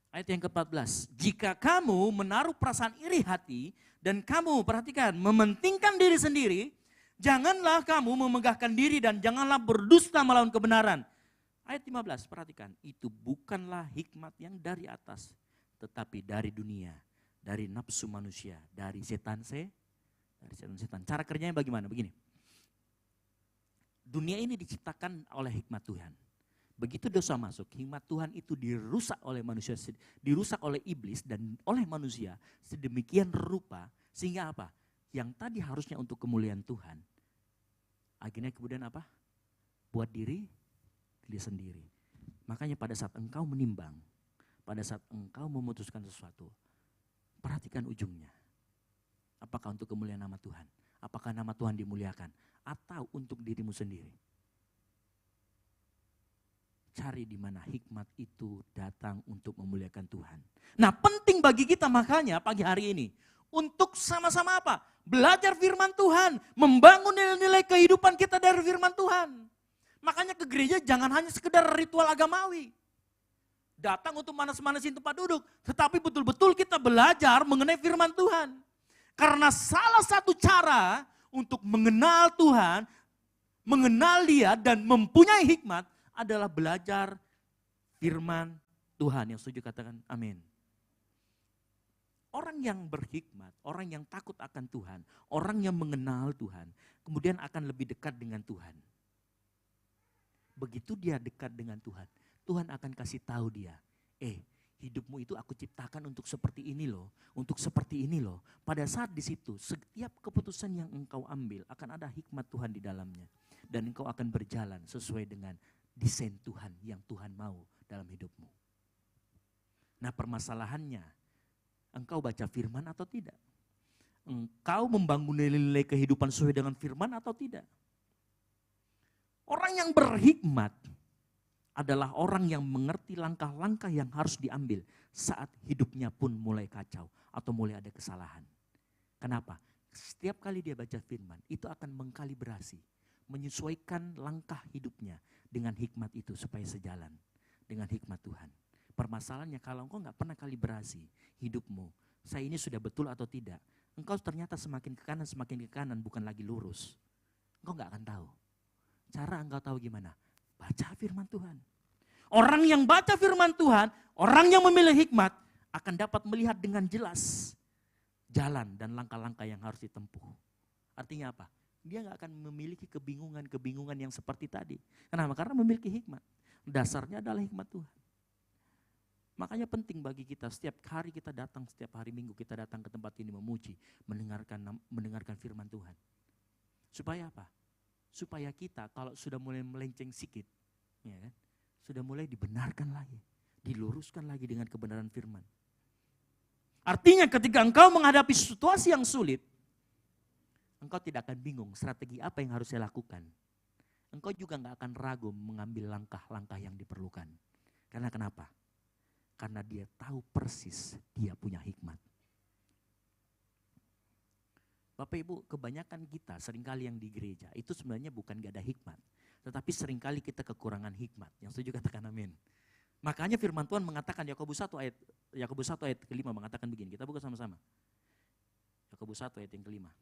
Ayat yang ke-14, jika kamu menaruh perasaan iri hati dan kamu, perhatikan, mementingkan diri sendiri, janganlah kamu memegahkan diri dan janganlah berdusta melawan kebenaran. Ayat 15, perhatikan, itu bukanlah hikmat yang dari atas, tetapi dari dunia, dari nafsu manusia, dari setan. Cara kerjanya bagaimana? Begini, dunia ini diciptakan oleh hikmat Tuhan. Begitu dosa masuk, hikmat Tuhan itu dirusak oleh manusia, dirusak oleh iblis dan oleh manusia sedemikian rupa sehingga apa? Yang tadi harusnya untuk kemuliaan Tuhan, akhirnya kemudian apa? Buat diri sendiri. Makanya pada saat engkau menimbang, pada saat engkau memutuskan sesuatu, perhatikan ujungnya. Apakah untuk kemuliaan nama Tuhan? Apakah nama Tuhan dimuliakan? Atau untuk dirimu sendiri? Cari di mana hikmat itu datang untuk memuliakan Tuhan. Nah, penting bagi kita makanya pagi hari ini untuk sama-sama apa? Belajar firman Tuhan, membangun nilai-nilai kehidupan kita dari firman Tuhan. Makanya ke gereja jangan hanya sekedar ritual agamawi. Datang untuk manas-manasin tempat duduk, tetapi betul-betul kita belajar mengenai firman Tuhan. Karena salah satu cara untuk mengenal Tuhan, mengenal Dia dan mempunyai hikmat adalah belajar firman Tuhan. Yang setuju katakan amin. Orang yang berhikmat, orang yang takut akan Tuhan, orang yang mengenal Tuhan, kemudian akan lebih dekat dengan Tuhan. Begitu dia dekat dengan Tuhan, Tuhan akan kasih tahu dia, hidupmu itu aku ciptakan untuk seperti ini loh, untuk seperti ini loh. Pada saat di situ, setiap keputusan yang engkau ambil akan ada hikmat Tuhan di dalamnya. Dan engkau akan berjalan sesuai dengan desain Tuhan yang Tuhan mau dalam hidupmu. Nah, permasalahannya, engkau baca firman atau tidak? Engkau membangun nilai-nilai kehidupan sesuai dengan firman atau tidak? Orang yang berhikmat adalah orang yang mengerti langkah-langkah yang harus diambil saat hidupnya pun mulai kacau atau mulai ada kesalahan. Kenapa? Setiap kali dia baca firman, itu akan mengkalibrasi, menyesuaikan langkah hidupnya dengan hikmat itu supaya sejalan dengan hikmat Tuhan. Permasalahannya kalau engkau nggak pernah kalibrasi hidupmu, saya ini sudah betul atau tidak, engkau ternyata semakin ke kanan bukan lagi lurus. Engkau nggak akan tahu. Cara engkau tahu gimana? Baca firman Tuhan. Orang yang baca firman Tuhan, orang yang memilih hikmat akan dapat melihat dengan jelas jalan dan langkah-langkah yang harus ditempuh. Artinya apa? Dia gak akan memiliki kebingungan-kebingungan yang seperti tadi. Kenapa? Karena memiliki hikmat. Dasarnya adalah hikmat Tuhan. Makanya penting bagi kita, setiap hari kita datang, setiap hari Minggu kita datang ke tempat ini memuji, mendengarkan firman Tuhan. Supaya apa? Supaya kita kalau sudah mulai melenceng sikit, ya kan, sudah mulai dibenarkan lagi, diluruskan lagi dengan kebenaran firman. Artinya ketika engkau menghadapi situasi yang sulit, engkau tidak akan bingung strategi apa yang harus saya lakukan. Engkau juga gak akan ragu mengambil langkah-langkah yang diperlukan. Karena kenapa? Karena dia tahu persis dia punya hikmat. Bapak Ibu, kebanyakan kita seringkali yang di gereja itu sebenarnya bukan gak ada hikmat. Tetapi seringkali kita kekurangan hikmat. Yang setuju katakan amin. Makanya firman Tuhan mengatakan Yakobus 1 ayat kelima mengatakan begini. Kita buka sama-sama. Yakobus 1 ayat yang kelima.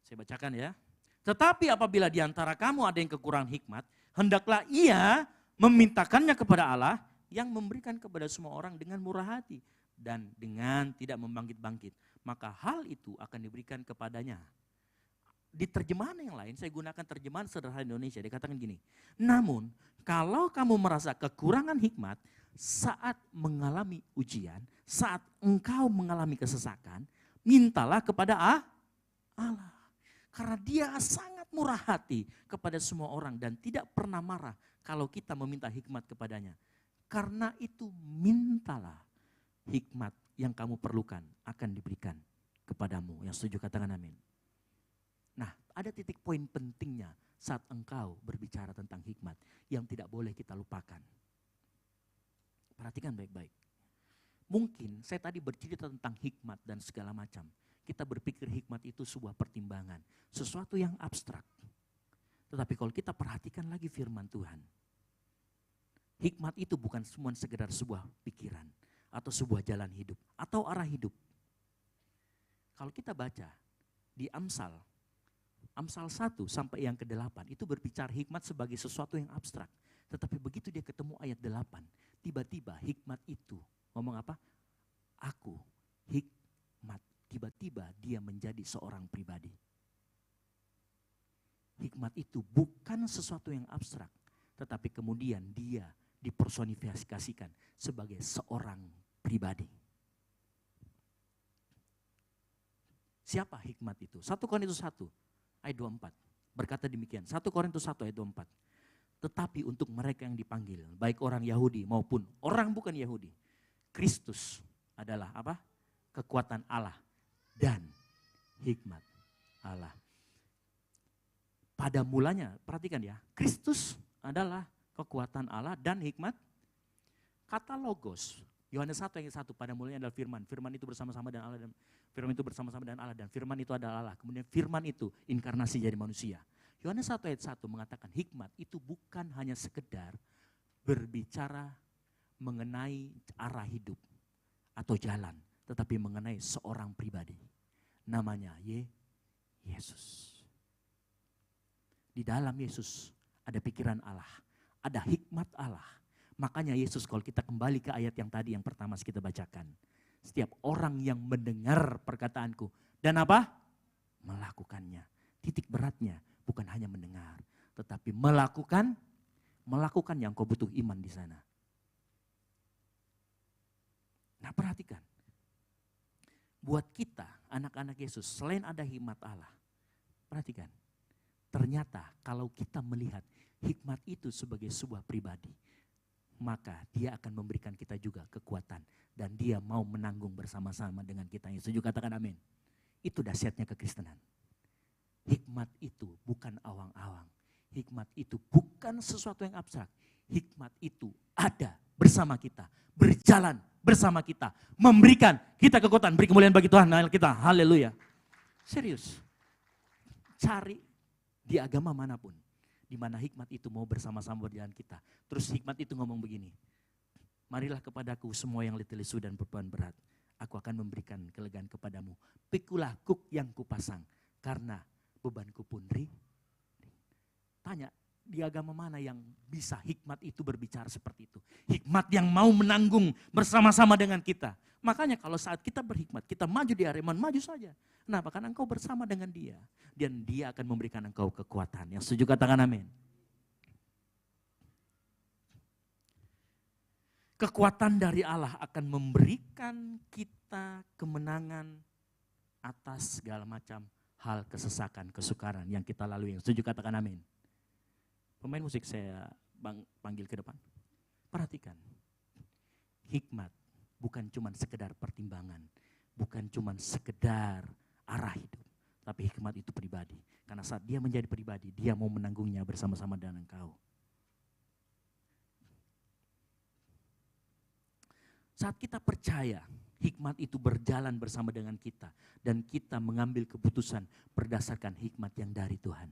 Saya bacakan ya. Tetapi apabila di antara kamu ada yang kekurangan hikmat, hendaklah ia memintakannya kepada Allah yang memberikan kepada semua orang dengan murah hati dan dengan tidak membangkit-bangkit. Maka hal itu akan diberikan kepadanya. Di terjemahan yang lain, saya gunakan terjemahan sederhana Indonesia. Dia katakan gini, namun kalau kamu merasa kekurangan hikmat saat mengalami ujian, saat engkau mengalami kesesakan, mintalah kepada Allah. Karena dia sangat murah hati kepada semua orang dan tidak pernah marah kalau kita meminta hikmat kepadanya. Karena itu mintalah, hikmat yang kamu perlukan akan diberikan kepadamu. Yang setuju katakan amin. Nah, ada titik poin pentingnya saat engkau berbicara tentang hikmat yang tidak boleh kita lupakan. Perhatikan baik-baik. Mungkin saya tadi bercerita tentang hikmat dan segala macam. Kita berpikir hikmat itu sebuah pertimbangan, sesuatu yang abstrak. Tetapi kalau kita perhatikan lagi firman Tuhan, hikmat itu bukan cuma sekedar sebuah pikiran atau sebuah jalan hidup atau arah hidup. Kalau kita baca di Amsal 1 sampai yang ke-8 itu berbicara hikmat sebagai sesuatu yang abstrak. Tetapi begitu dia ketemu ayat 8, tiba-tiba hikmat itu ngomong apa? Aku hikmat. Tiba-tiba dia menjadi seorang pribadi. Hikmat itu bukan sesuatu yang abstrak, tetapi kemudian dia dipersonifikasikan sebagai seorang pribadi. Siapa hikmat itu? 1 Korintus 1 ayat 24 berkata demikian. 1 Korintus 1 ayat 24. Tetapi untuk mereka yang dipanggil, baik orang Yahudi maupun orang bukan Yahudi, Kristus adalah apa? Kekuatan Allah dan hikmat Allah. Pada mulanya, perhatikan ya, Kristus adalah kekuatan Allah dan hikmat. Kata logos, Yohanes 1 ayat 1, pada mulanya adalah firman. Firman itu bersama-sama dengan Allah dan firman itu bersama-sama dengan Allah dan firman itu adalah Allah. Kemudian firman itu inkarnasi jadi manusia. Yohanes 1 ayat 1 mengatakan hikmat itu bukan hanya sekedar berbicara mengenai arah hidup atau jalan. tetapi mengenai seorang pribadi. Namanya Yesus. Di dalam Yesus ada pikiran Allah, ada hikmat Allah. Makanya Yesus, kalau kita kembali ke ayat yang tadi yang pertama kita bacakan. Setiap orang yang mendengar perkataanku dan apa? Melakukannya. Titik beratnya bukan hanya mendengar, tetapi melakukan yang kau butuh iman di sana. Nah, perhatikan. Buat kita, anak-anak Yesus, selain ada hikmat Allah, perhatikan. Ternyata kalau kita melihat hikmat itu sebagai sebuah pribadi, maka dia akan memberikan kita juga kekuatan. Dan dia mau menanggung bersama-sama dengan kita. Yang setuju katakan amin. Itu dahsyatnya kekristenan. Hikmat itu bukan awang-awang. Hikmat itu bukan sesuatu yang abstrak. Hikmat itu ada bersama kita. Berjalan bersama kita. Memberikan kita kekuatan. Beri kemuliaan bagi Tuhan kita. Haleluya. Serius. Cari di agama manapun. Di mana hikmat itu mau bersama-sama berjalan kita. Terus hikmat itu ngomong begini. Marilah kepadaku semua yang letih lesu dan beban berat. Aku akan memberikan kelegaan kepadamu. Pikulah kuk yang kupasang. Karena bebanku pun ringan. Tanya, di agama mana yang bisa hikmat itu berbicara seperti itu? Hikmat yang mau menanggung bersama-sama dengan kita. Makanya kalau saat kita berhikmat, kita maju di Areman, maju saja. Kenapa? Karena engkau bersama dengan dia. Dan dia akan memberikan engkau kekuatan. Yang setuju katakan amin. Kekuatan dari Allah akan memberikan kita kemenangan atas segala macam hal kesesakan, kesukaran yang kita lalui. Yang setuju katakan amin. Pemain musik saya panggil ke depan. Perhatikan. Hikmat bukan cuma sekedar pertimbangan. Bukan cuma sekedar arah hidup. Tapi hikmat itu pribadi. Karena saat dia menjadi pribadi, dia mau menanggungnya bersama-sama dengan engkau. Saat kita percaya hikmat itu berjalan bersama dengan kita. Dan kita mengambil keputusan berdasarkan hikmat yang dari Tuhan.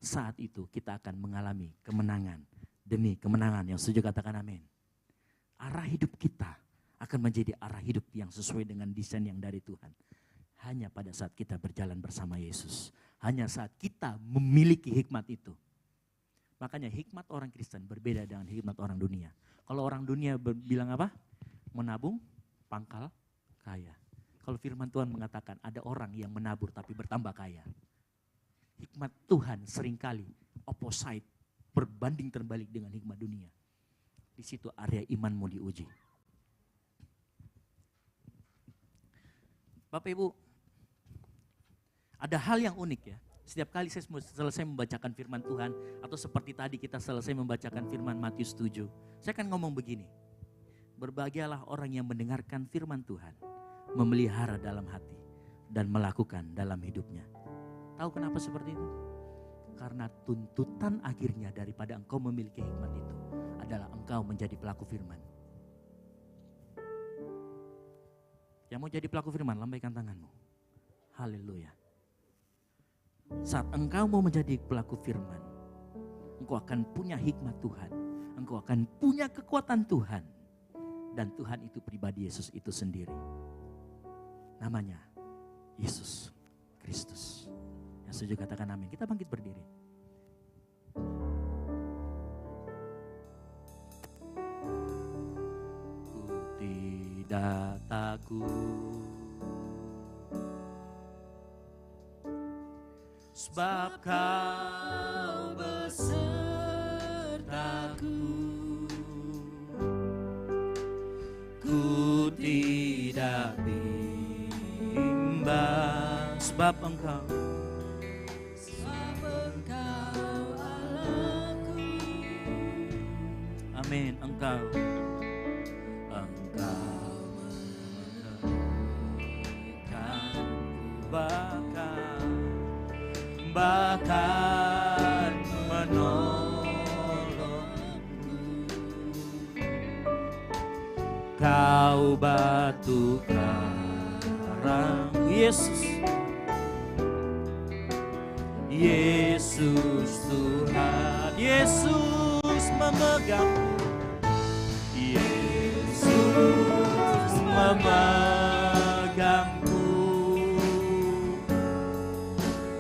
Saat itu kita akan mengalami kemenangan demi kemenangan. Yang setuju katakan amin. Arah hidup kita akan menjadi arah hidup yang sesuai dengan desain yang dari Tuhan. Hanya pada saat kita berjalan bersama Yesus. Hanya saat kita memiliki hikmat itu. Makanya hikmat orang Kristen berbeda dengan hikmat orang dunia. Kalau orang dunia bilang apa? Menabung, pangkal, kaya. Kalau firman Tuhan mengatakan ada orang yang menabur tapi bertambah kaya. Hikmat Tuhan seringkali opposite, berbanding terbalik dengan hikmat dunia. Di situ area imanmu diuji. Bapak Ibu, ada hal yang unik ya. Setiap kali saya selesai membacakan firman Tuhan, atau seperti tadi kita selesai membacakan firman Matius 7, saya akan ngomong begini. Berbahagialah orang yang mendengarkan firman Tuhan, memelihara dalam hati, dan melakukan dalam hidupnya. Tahu kenapa seperti itu? Karena tuntutan akhirnya daripada engkau memiliki hikmat itu adalah engkau menjadi pelaku firman. Yang mau jadi pelaku firman, lambaikan tanganmu. Haleluya. Saat engkau mau menjadi pelaku firman, engkau akan punya hikmat Tuhan. Engkau akan punya kekuatan Tuhan. Dan Tuhan itu pribadi Yesus itu sendiri. Namanya Yesus Kristus. Yang setuju katakan amin. Kita bangkit berdiri. Ku tidak takut, sebab kau besertaku. Ku tidak bimbang, sebab engkau Allahku. Amin. Engkau bahkan menolongku. Kau batu karang, Yesus, Yesus Tuhan, Yesus memegangku, Yesus memegangku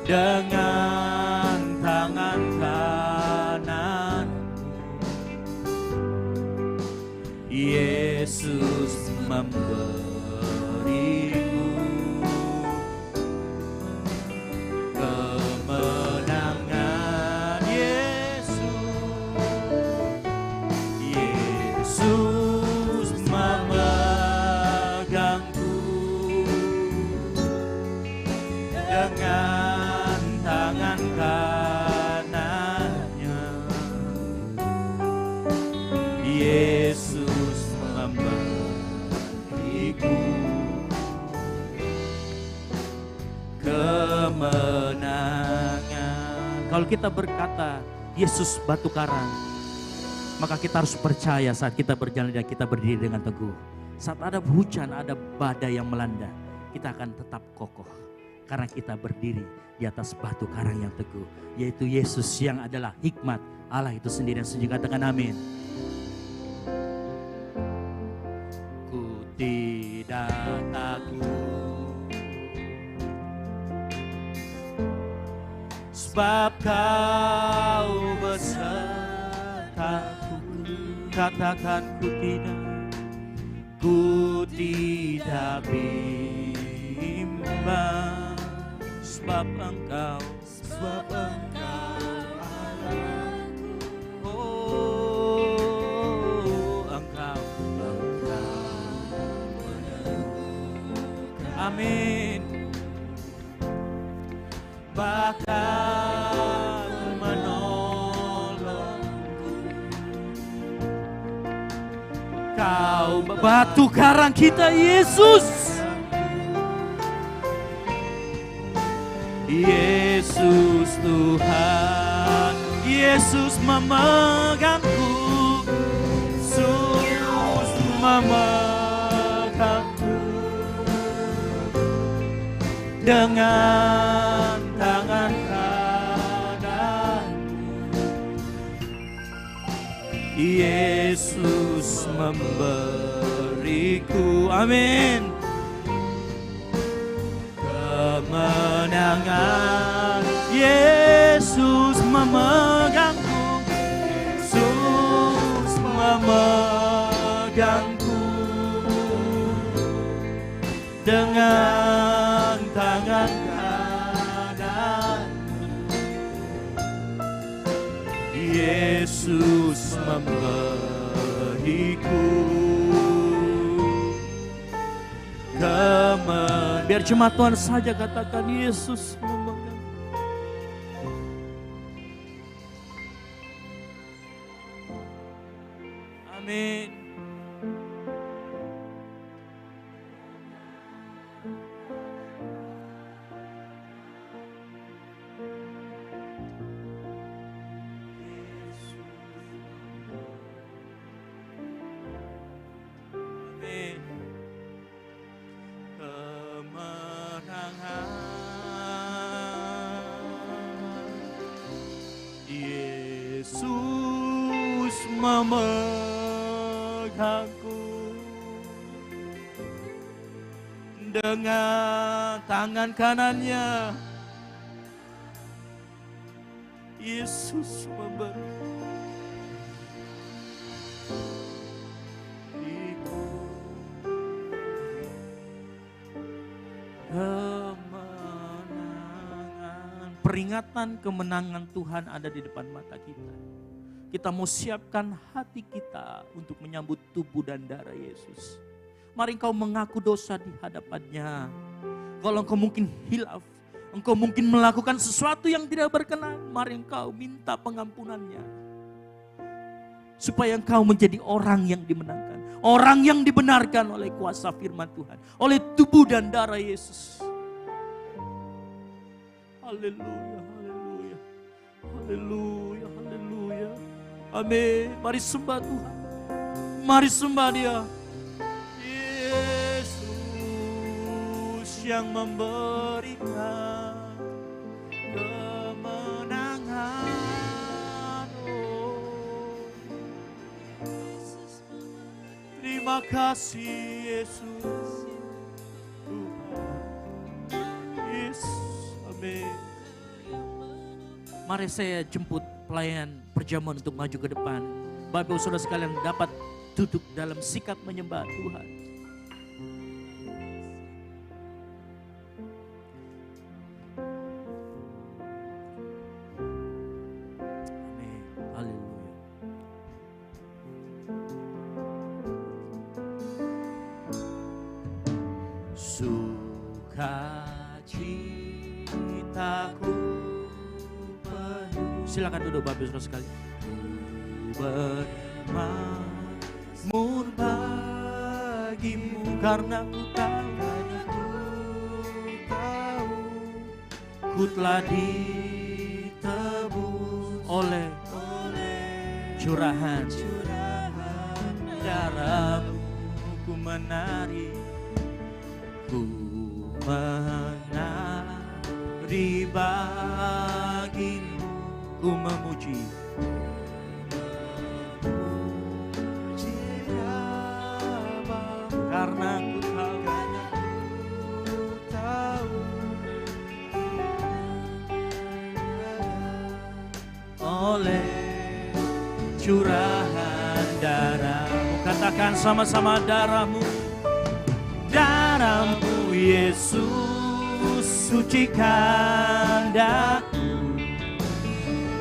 dengan tangan kananmu. Yesus memberiku kemenangan. Yesus memegangku dengan tangan kanannya. Yesus memberiku kemenangan. Kalau kita berkata Yesus batu karang, maka kita harus percaya saat kita berjalan dan kita berdiri dengan teguh. Saat ada hujan, ada badai yang melanda, kita akan tetap kokoh. Karena kita berdiri di atas batu karang yang teguh, yaitu Yesus yang adalah hikmat Allah itu sendiri. Dan setuju katakan amin. Ku tidak takut, sebab Kau besertaku. Katakan ku tidak bimbang, sebab Engkau Allahku. Oh, Engkau meneguhkan. Amin. Bahkan menolongku. Kau batu karang kita, Yesus. Yesus Tuhan, Yesus memegangku, Yesus memegangku dengan tangan kananmu. Yesus memberiku, amin, kemenangan. Yesus memegangku, Yesus memegangku dengan tangan kananmu. Yesus memberiku kemenangan. Biar cuma Tuhan saja katakan Yesus memegang. Amin. Yesus memegangku dengan tangan kanannya. Yesus memberiku kemenangan. Peringatan kemenangan Tuhan ada di depan mata kita. Kita mau siapkan hati kita untuk menyambut tubuh dan darah Yesus. Mari engkau mengaku dosa di hadapannya. Kalau engkau mungkin hilaf, engkau mungkin melakukan sesuatu yang tidak berkenan, mari engkau minta pengampunannya. Supaya engkau menjadi orang yang dimenangkan. Orang yang dibenarkan oleh kuasa firman Tuhan. Oleh tubuh dan darah Yesus. Haleluya, haleluya, haleluya, haleluya. Amin. Mari sembah Tuhan. Mari sembah Dia. Yesus yang memberikan kemenangan. Oh. Terima kasih Yesus. Mari saya jemput pelayan perjamuan untuk maju ke depan. Bapak Ibu Saudara sekalian dapat duduk dalam sikap menyembah Tuhan. Amin. Haleluya. Sukacitaku penuh. Silakan duduk Bapak Ibu Saudara sekalian. Bermakmur bagimu karena ku tahu ku telah ditebus oleh curahan darahmu. Ku menari bagimu, ku memuji karena ku tahu oleh curahan darahmu. Katakan sama-sama, darahmu, darahmu Yesus sucikan daku,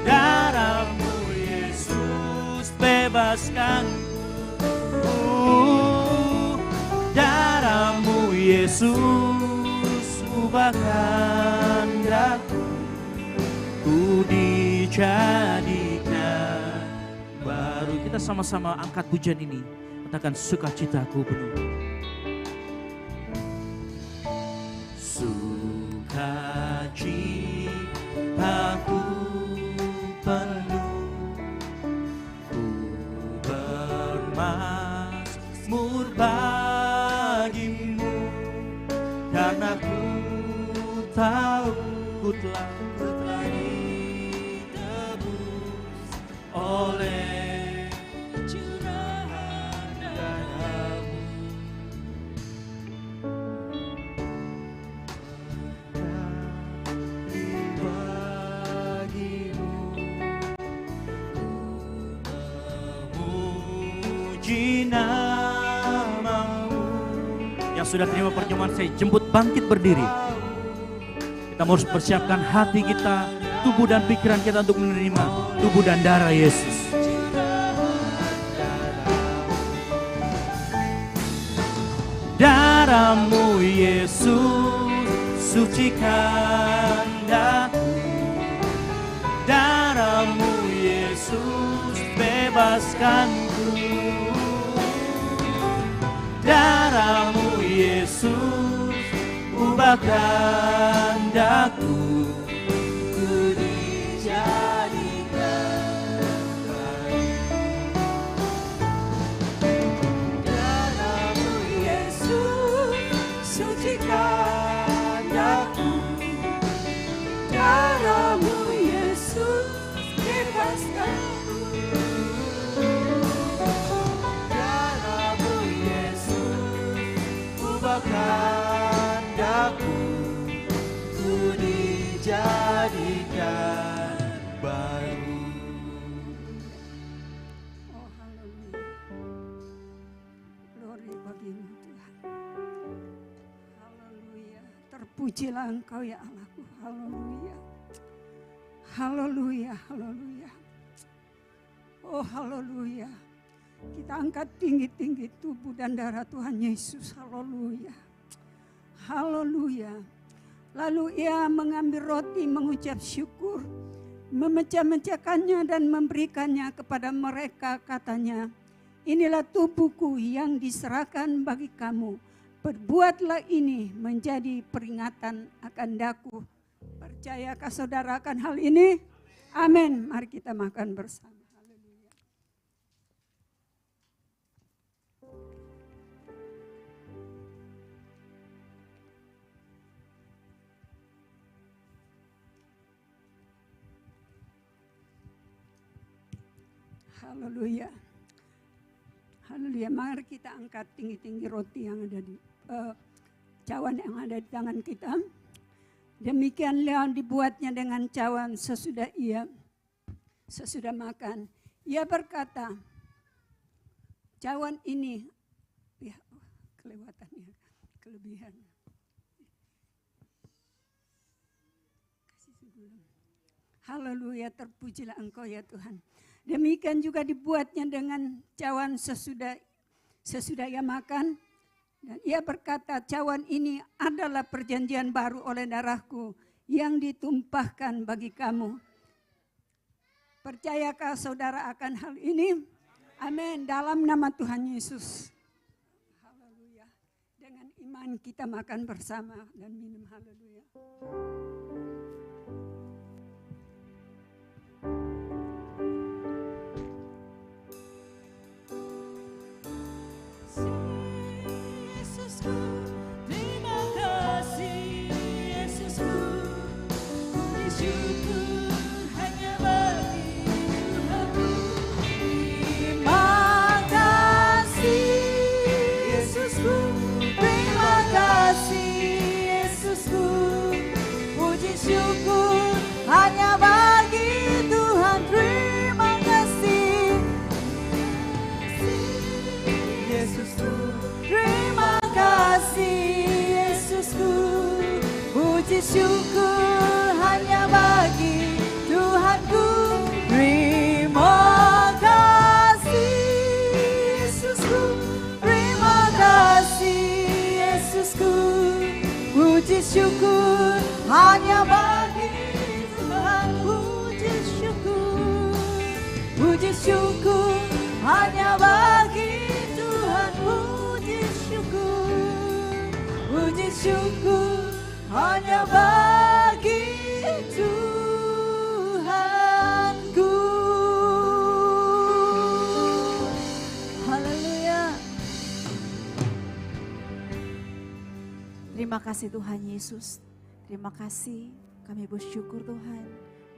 darahmu Yesus bebaskan. Darahmu Yesus ubahkan daku, ku dijadikan baru. Kita sama-sama angkat pujian ini, katakan sukacitaku penuh. Sukacitaku penuh, ku bermazmur bagimu karena ku tahu ku telah ditebus oleh curahan darahmu. Bagimu memuji namamu. Yang sudah terima perjamuan saya jemput bangkit berdiri. Kita harus persiapkan hati kita, tubuh dan pikiran kita untuk menerima tubuh dan darah Yesus. Darahmu Yesus sucikan daku, darahmu Yesus bebaskanku, darahmu Yesus ubahkan daku, ku dijadikan baru. Darahmu Yesus sucikan daku, darahmu Yesus bebaskanku, darahmu Yesus ubahkan daku, ku dijadikan baru. Oh haleluya. Glory bagimu Tuhan. Haleluya. Terpujilah Engkau ya Allahku. Haleluya. Haleluya. Haleluya. Oh haleluya. Kita angkat tinggi-tinggi tubuh dan darah Tuhan Yesus. Haleluya. Haleluya. Lalu ia mengambil roti, mengucap syukur, memecah-mecahkannya dan memberikannya kepada mereka, katanya, inilah tubuhku yang diserahkan bagi kamu. Perbuatlah ini menjadi peringatan akan daku. Percayakah saudara akan hal ini? Amin. Mari kita makan bersama. Haleluya. Haleluya. Mari kita angkat tinggi-tinggi roti yang ada di cawan yang ada di tangan kita. Demikianlah dibuatnya dengan cawan sesudah makan. Ia berkata, cawan ini, ya kelewatannya, kelebihan. Haleluya, terpujilah Engkau ya Tuhan. Demikian juga dibuatnya dengan cawan sesudah ia makan. Dan ia berkata, cawan ini adalah perjanjian baru oleh darahku yang ditumpahkan bagi kamu. Percayakah saudara akan hal ini? Amin. Dalam nama Tuhan Yesus. Haleluya. Dengan iman kita makan bersama dan minum. Haleluya. Terima kasih Yesusku, puji syukur hanya bagi Tuhanku. Terima kasih Yesusku, terima kasih Yesusku, puji syukur hanya bagi Tuhan. Terima kasih Yesusku, terima kasih Yesusku, puji syukur hanya bagi Tuhanku. Terima kasih Yesusku, terima kasih Yesusku, puji syukur hanya bagi Tuhan. Puji syukur hanya bagi Tuhan. Puji syukur hanya bagi Tuhanku. Haleluya. Terima kasih Tuhan Yesus. Terima kasih, kami bersyukur Tuhan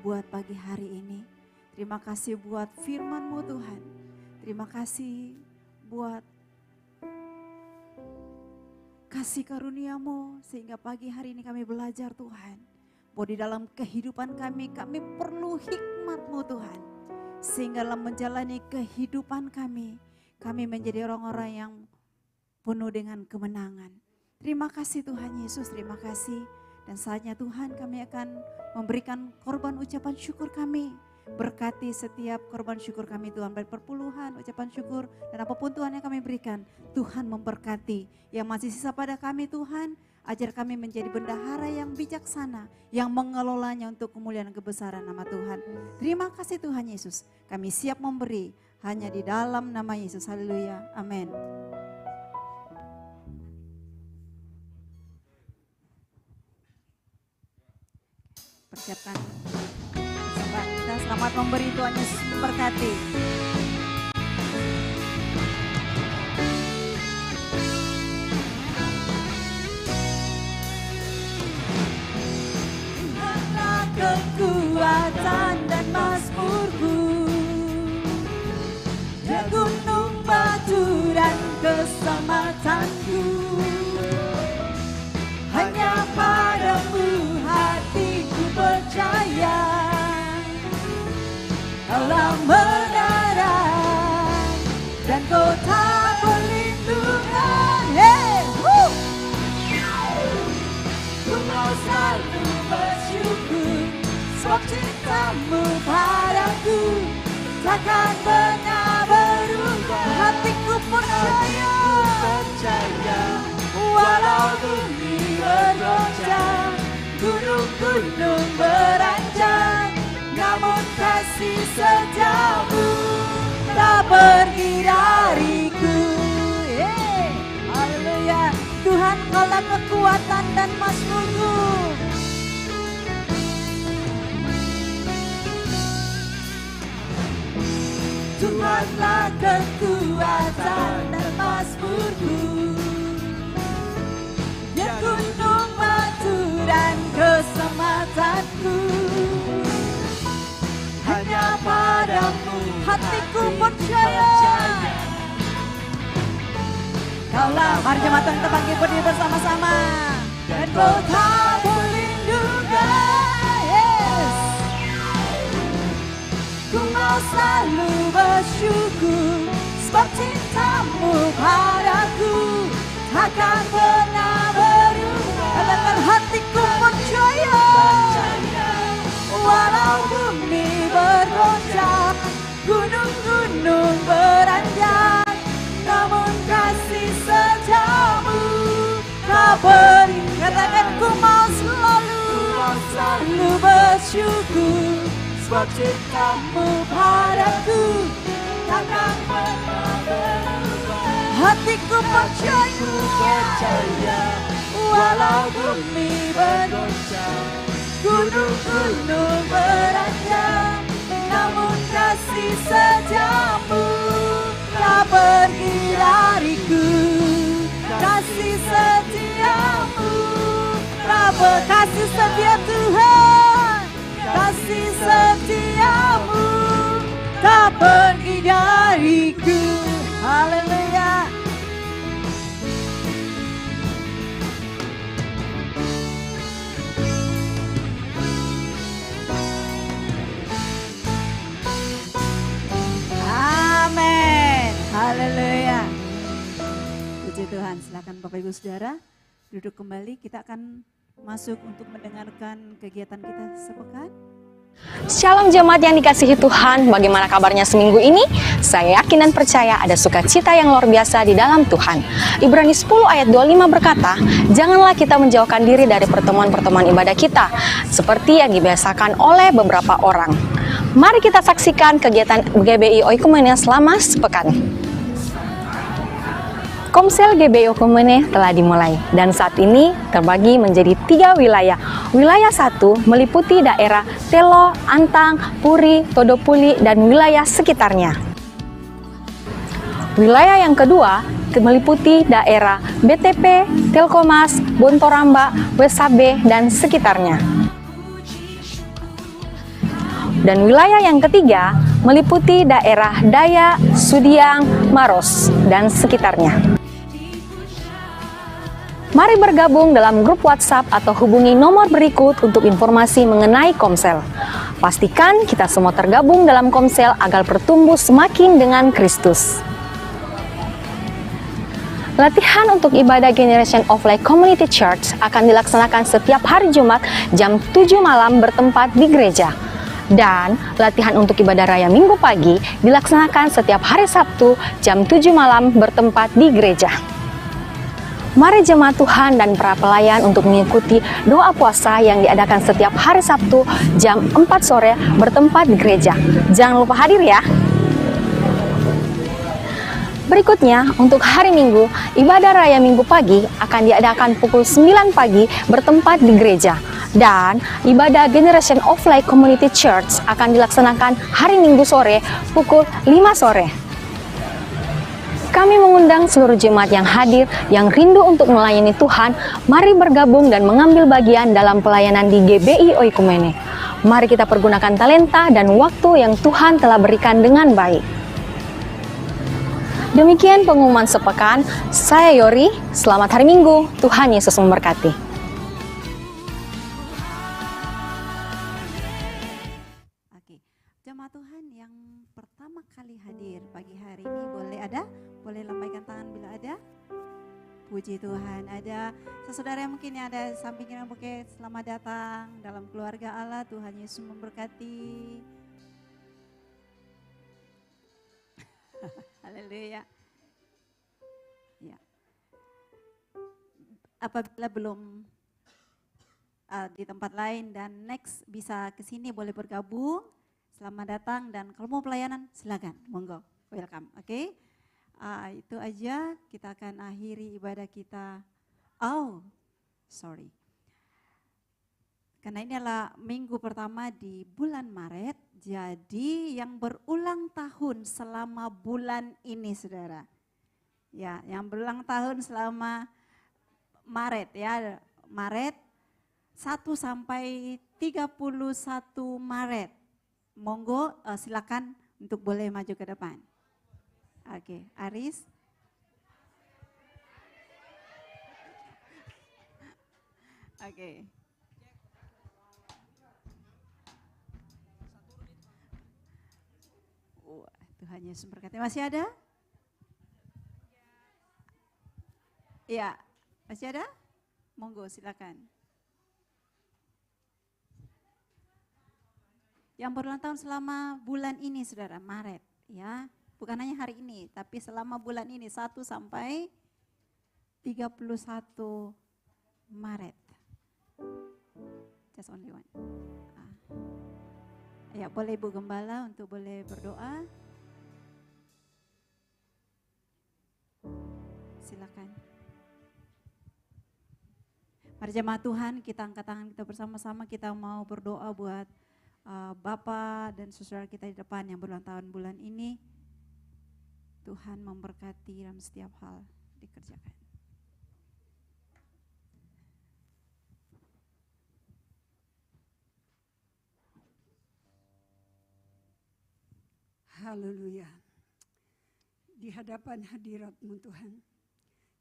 buat pagi hari ini. Terima kasih buat firman-Mu Tuhan. Terima kasih buat kasih karunia-Mu sehingga pagi hari ini kami belajar Tuhan. Bahwa di dalam kehidupan kami perlu hikmat-Mu Tuhan. Sehingga dalam menjalani kehidupan kami menjadi orang-orang yang penuh dengan kemenangan. Terima kasih Tuhan Yesus, terima kasih. Dan saatnya Tuhan kami akan memberikan korban ucapan syukur kami. Berkati setiap korban syukur kami Tuhan, baik perpuluhan, ucapan syukur dan apapun Tuhan yang kami berikan. Tuhan memberkati yang masih sisa pada kami Tuhan. Ajar kami menjadi bendahara yang bijaksana, yang mengelolanya untuk kemuliaan dan kebesaran nama Tuhan. Terima kasih Tuhan Yesus, kami siap memberi hanya di dalam nama Yesus. Haleluya, amin. Persiapkan kita, selamat memberi, Tuhan Yesus memberkati. Tuhanlah kekuatan dan mazmurku, Dia gunung batu dan keselamatanku. Hanya padamu hatiku percaya, Kaulah menara dan kota perlindungan. Hey, ku mau selalu bersyukur, sebab cintamu padaku takkan pernah berubah. Hatiku percaya, walau bumi bergoncang, gunung-gunung beranjak, namun kasih setiamu tak pergi dariku. Haleluya. Tuhan, Kaulah kekuatan dan mazmurku. Tuhanlah kekuatan dan mazmurku, Dia gunung batu dan keselamatanku. Hanya padamu hatiku percaya, Kaulah. Mari jemaat kita bangkit berdiri bersama-sama. Dan kota pelindung. mau selalu bersyukur, sebab cintamu padaku takkan pernah berubah. Katakan hatiku percaya, walau bumi bergoncang, gunung-gunung beranjak, namun kasih setiamu tak beri. Katakan ku mau selalu bersyukur, sebab cintamu padaku takkan pernah berubah. Hatiku percaya, walau bumi bergoncang, gunung-gunung beranjak, namun kasih setiamu tak pergi dariku. Kasih setiamu tak kasih setia Tuhan, kasih setiamu tak pergi dariku. Haleluya. Amin. Haleluya. Puji Tuhan, silakan Bapak Ibu Saudara duduk kembali. Kita akan masuk untuk mendengarkan kegiatan kita sepekan. Shalom jemaat yang dikasihi Tuhan, bagaimana kabarnya seminggu ini? Saya yakin dan percaya ada sukacita yang luar biasa di dalam Tuhan. Ibrani 10 ayat 25 berkata, janganlah kita menjauhkan diri dari pertemuan-pertemuan ibadah kita, seperti yang dibiasakan oleh beberapa orang. Mari kita saksikan kegiatan GBI Oikumene selama sepekan. Komsel GBI Oikumene telah dimulai dan saat ini terbagi menjadi 3 wilayah. Wilayah 1 meliputi daerah Telo, Antang, Puri, Todopuli, dan wilayah sekitarnya. Wilayah yang kedua meliputi daerah BTP, Telkomas, Bontoramba, Wesabe, dan sekitarnya. Dan wilayah yang ketiga meliputi daerah Daya, Sudiang, Maros, dan sekitarnya. Mari bergabung dalam grup WhatsApp atau hubungi nomor berikut untuk informasi mengenai Komsel. Pastikan kita semua tergabung dalam Komsel agar bertumbuh semakin dengan Kristus. Latihan untuk ibadah Generation of Light Community Church akan dilaksanakan setiap hari Jumat jam 7 malam bertempat di gereja. Dan latihan untuk ibadah raya Minggu pagi dilaksanakan setiap hari Sabtu jam 7 malam bertempat di gereja. Mari jemaat Tuhan dan para pelayan untuk mengikuti doa puasa yang diadakan setiap hari Sabtu jam 4 sore bertempat di gereja. Jangan lupa hadir ya. Berikutnya, untuk hari Minggu, ibadah raya Minggu pagi akan diadakan pukul 9 pagi bertempat di gereja. Dan ibadah Generation of Light Community Church akan dilaksanakan hari Minggu sore pukul 5 sore. Kami mengundang seluruh jemaat yang hadir, yang rindu untuk melayani Tuhan, mari bergabung dan mengambil bagian dalam pelayanan di GBI Oikumene. Mari kita pergunakan talenta dan waktu yang Tuhan telah berikan dengan baik. Demikian pengumuman sepekan, saya Yori, selamat hari Minggu, Tuhan Yesus memberkati. Oke, jemaat Tuhan yang pertama kali hadir pagi hari ini boleh lambaikan tangan bila ada. Puji Tuhan, ada saudara yang mungkin ada sampingnya, oke, selamat datang dalam keluarga Allah, Tuhan Yesus memberkati. Haleluya. Ya. Apabila belum di tempat lain dan next bisa ke sini boleh bergabung. Selamat datang dan kalau mau pelayanan silakan, monggo, welcome. Oke. Itu aja, kita akan akhiri ibadah kita. Karena ini adalah minggu pertama di bulan Maret, jadi yang berulang tahun selama bulan ini saudara. Ya, yang berulang tahun selama Maret ya, Maret 1 sampai 31 Maret. Monggo silakan untuk boleh maju ke depan. Oke, Aris. Oke. Tuhan Yesus berkati. Masih ada? Iya, masih ada? Monggo silakan. Yang berulang tahun selama bulan ini saudara, Maret ya. Bukan hanya hari ini, tapi selama bulan ini 1 sampai 31 Maret. Just only one. Ya, boleh Ibu Gembala untuk boleh berdoa. Silakan. Mari jemaat Tuhan, kita angkat tangan kita bersama-sama, kita mau berdoa buat Bapak dan saudara kita di depan yang berulang tahun bulan ini. Tuhan memberkati dalam setiap hal dikerjakan. Haleluya. Di hadapan hadirat-Mu Tuhan,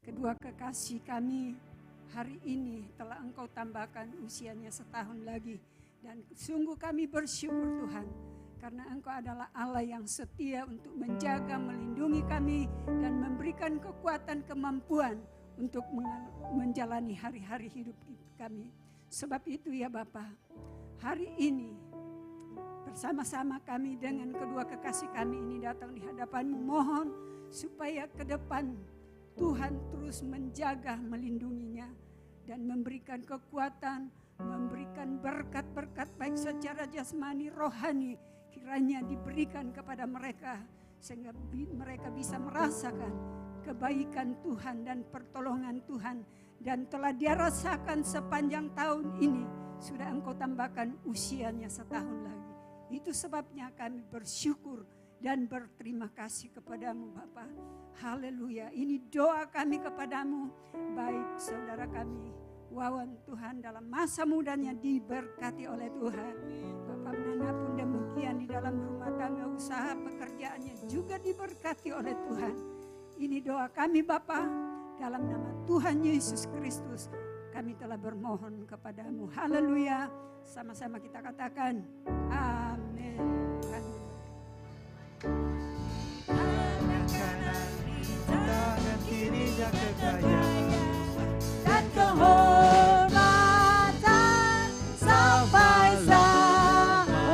kedua kekasih kami hari ini telah Engkau tambahkan usianya setahun lagi. Dan sungguh kami bersyukur Tuhan, karena Engkau adalah Allah yang setia untuk menjaga, melindungi kami, dan memberikan kekuatan, kemampuan untuk menjalani hari-hari hidup kami. Sebab itu ya Bapa, hari ini bersama-sama kami dengan kedua kekasih kami ini datang di hadapan-Mu, mohon supaya ke depan Tuhan terus menjaga, melindunginya, dan memberikan kekuatan, memberikan berkat-berkat baik secara jasmani, rohani, kiranya diberikan kepada mereka sehingga mereka bisa merasakan kebaikan Tuhan dan pertolongan Tuhan, dan telah dia rasakan sepanjang tahun ini sudah Engkau tambahkan usianya setahun lagi. Itu sebabnya kami bersyukur dan berterima kasih kepadamu Bapa. Haleluya. Ini doa kami kepadamu, baik saudara kami Wawan Tuhan dalam masa mudanya diberkati oleh Tuhan. Bapak Nana pun demikian di dalam rumah tangga, usaha pekerjaannya juga diberkati oleh Tuhan. Ini doa kami Bapa, dalam nama Tuhan Yesus Kristus kami telah bermohon kepadamu. Haleluya. Sama-sama kita katakan amin. Tangan kanan, tangan kirinya kekayaan dan kehormatan sampai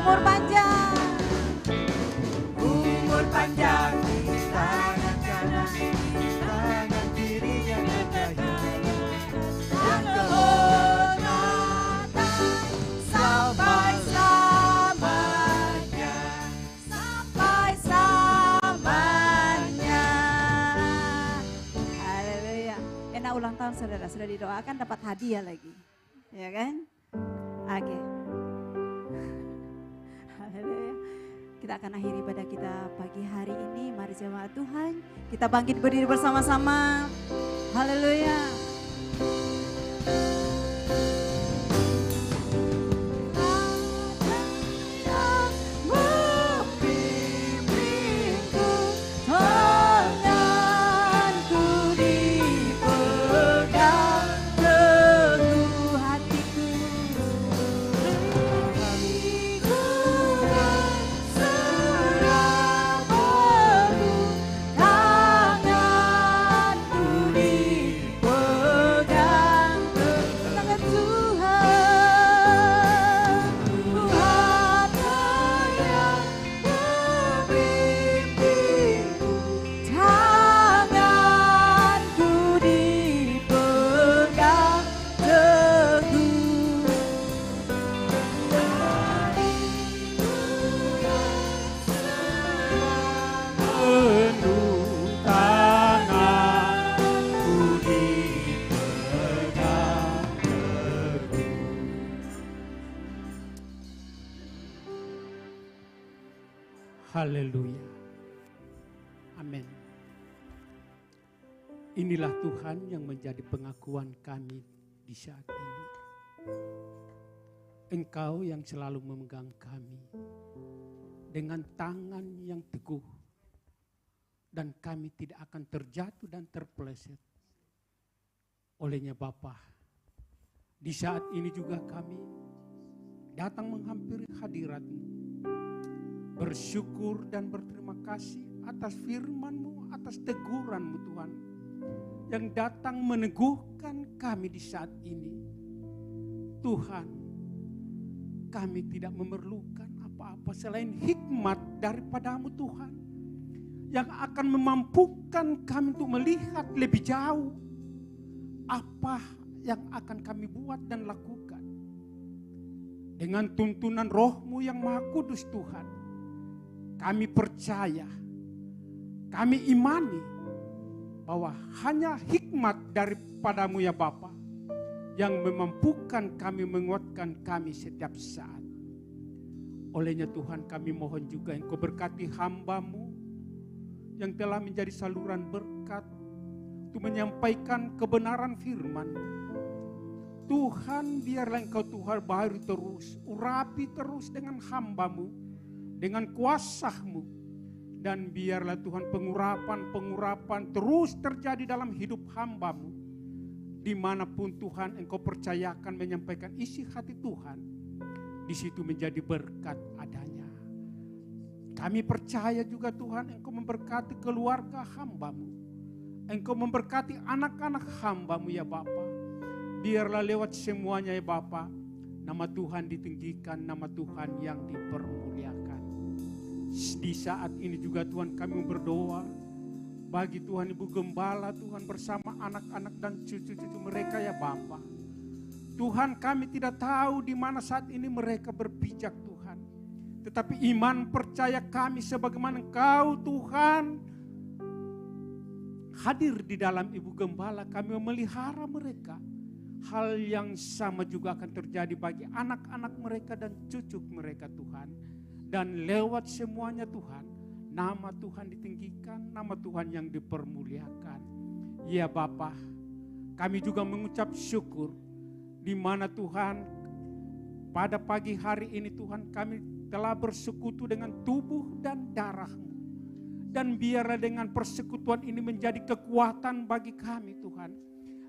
umur panjang. umur panjang di tangan kanan, tangan kirinya kekayaan Dan kehormatan sampai selamanya. Sampai selamanya. Haleluya. Enak ulang tahun saudara, sudah didoakan dapat hadiah lagi. Ya kan? Oke. Haleluya. Kita akan akhiri pada kita pagi hari ini. Mari jemaat Tuhan, kita bangkit berdiri bersama-sama. Haleluya. Membimbingku, tanganku dipegang, teguh hatiku. Hatiku berserah penuh, tanganku dipegang, tangan Tuhan. Tuhan yang membimbingku, tanganku dipegang teguh. penuh, tanganku dipegang teguh. Haleluya. Amin. Inilah Tuhan yang menjadi pengakuan kami di saat ini. Engkau yang selalu memegang kami dengan tangan yang teguh, dan kami tidak akan terjatuh dan terpeleset olehnya Bapa. Di saat ini juga kami datang menghampiri hadirat-Mu, bersyukur dan berterima kasih atas firman-Mu, atas teguran-Mu Tuhan, yang datang meneguhkan kami di saat ini. Tuhan, kami tidak memerlukan apa-apa selain hikmat daripada-Mu Tuhan, yang akan memampukan kami untuk melihat lebih jauh apa yang akan kami buat dan lakukan. Dengan tuntunan Roh-Mu yang Maha Kudus Tuhan, kami percaya, kami imani bahwa hanya hikmat daripada-Mu ya Bapa yang memampukan kami, menguatkan kami setiap saat. Olehnya Tuhan, kami mohon juga Engkau berkati hamba-Mu yang telah menjadi saluran berkat untuk menyampaikan kebenaran firman-Mu. Tuhan, biarlah Engkau Tuhan baharu terus, urapi terus dengan hamba-Mu, dengan kuasa-Mu. Dan biarlah Tuhan pengurapan terus terjadi dalam hidup hamba-Mu. Dimanapun Tuhan Engkau percayakan menyampaikan isi hati Tuhan, di situ menjadi berkat adanya. Kami percaya juga Tuhan Engkau memberkati keluarga hamba-Mu. Engkau memberkati anak-anak hamba-Mu ya Bapa. Biarlah lewat semuanya ya Bapa, nama Tuhan ditinggikan, nama Tuhan yang dipermuliakan. Di saat ini juga Tuhan kami berdoa bagi Tuhan Ibu Gembala Tuhan bersama anak-anak dan cucu-cucu mereka ya Bapa. Tuhan, kami tidak tahu di mana saat ini mereka berpijak Tuhan. Tetapi iman percaya kami sebagaimana Engkau Tuhan hadir di dalam Ibu Gembala, kami memelihara mereka. Hal yang sama juga akan terjadi bagi anak-anak mereka dan cucu mereka Tuhan. Dan lewat semuanya Tuhan, nama Tuhan ditinggikan, nama Tuhan yang dipermuliakan. Ya Bapa, kami juga mengucap syukur di mana Tuhan pada pagi hari ini Tuhan kami telah bersekutu dengan tubuh dan darah-Mu. Dan biarlah dengan persekutuan ini menjadi kekuatan bagi kami Tuhan.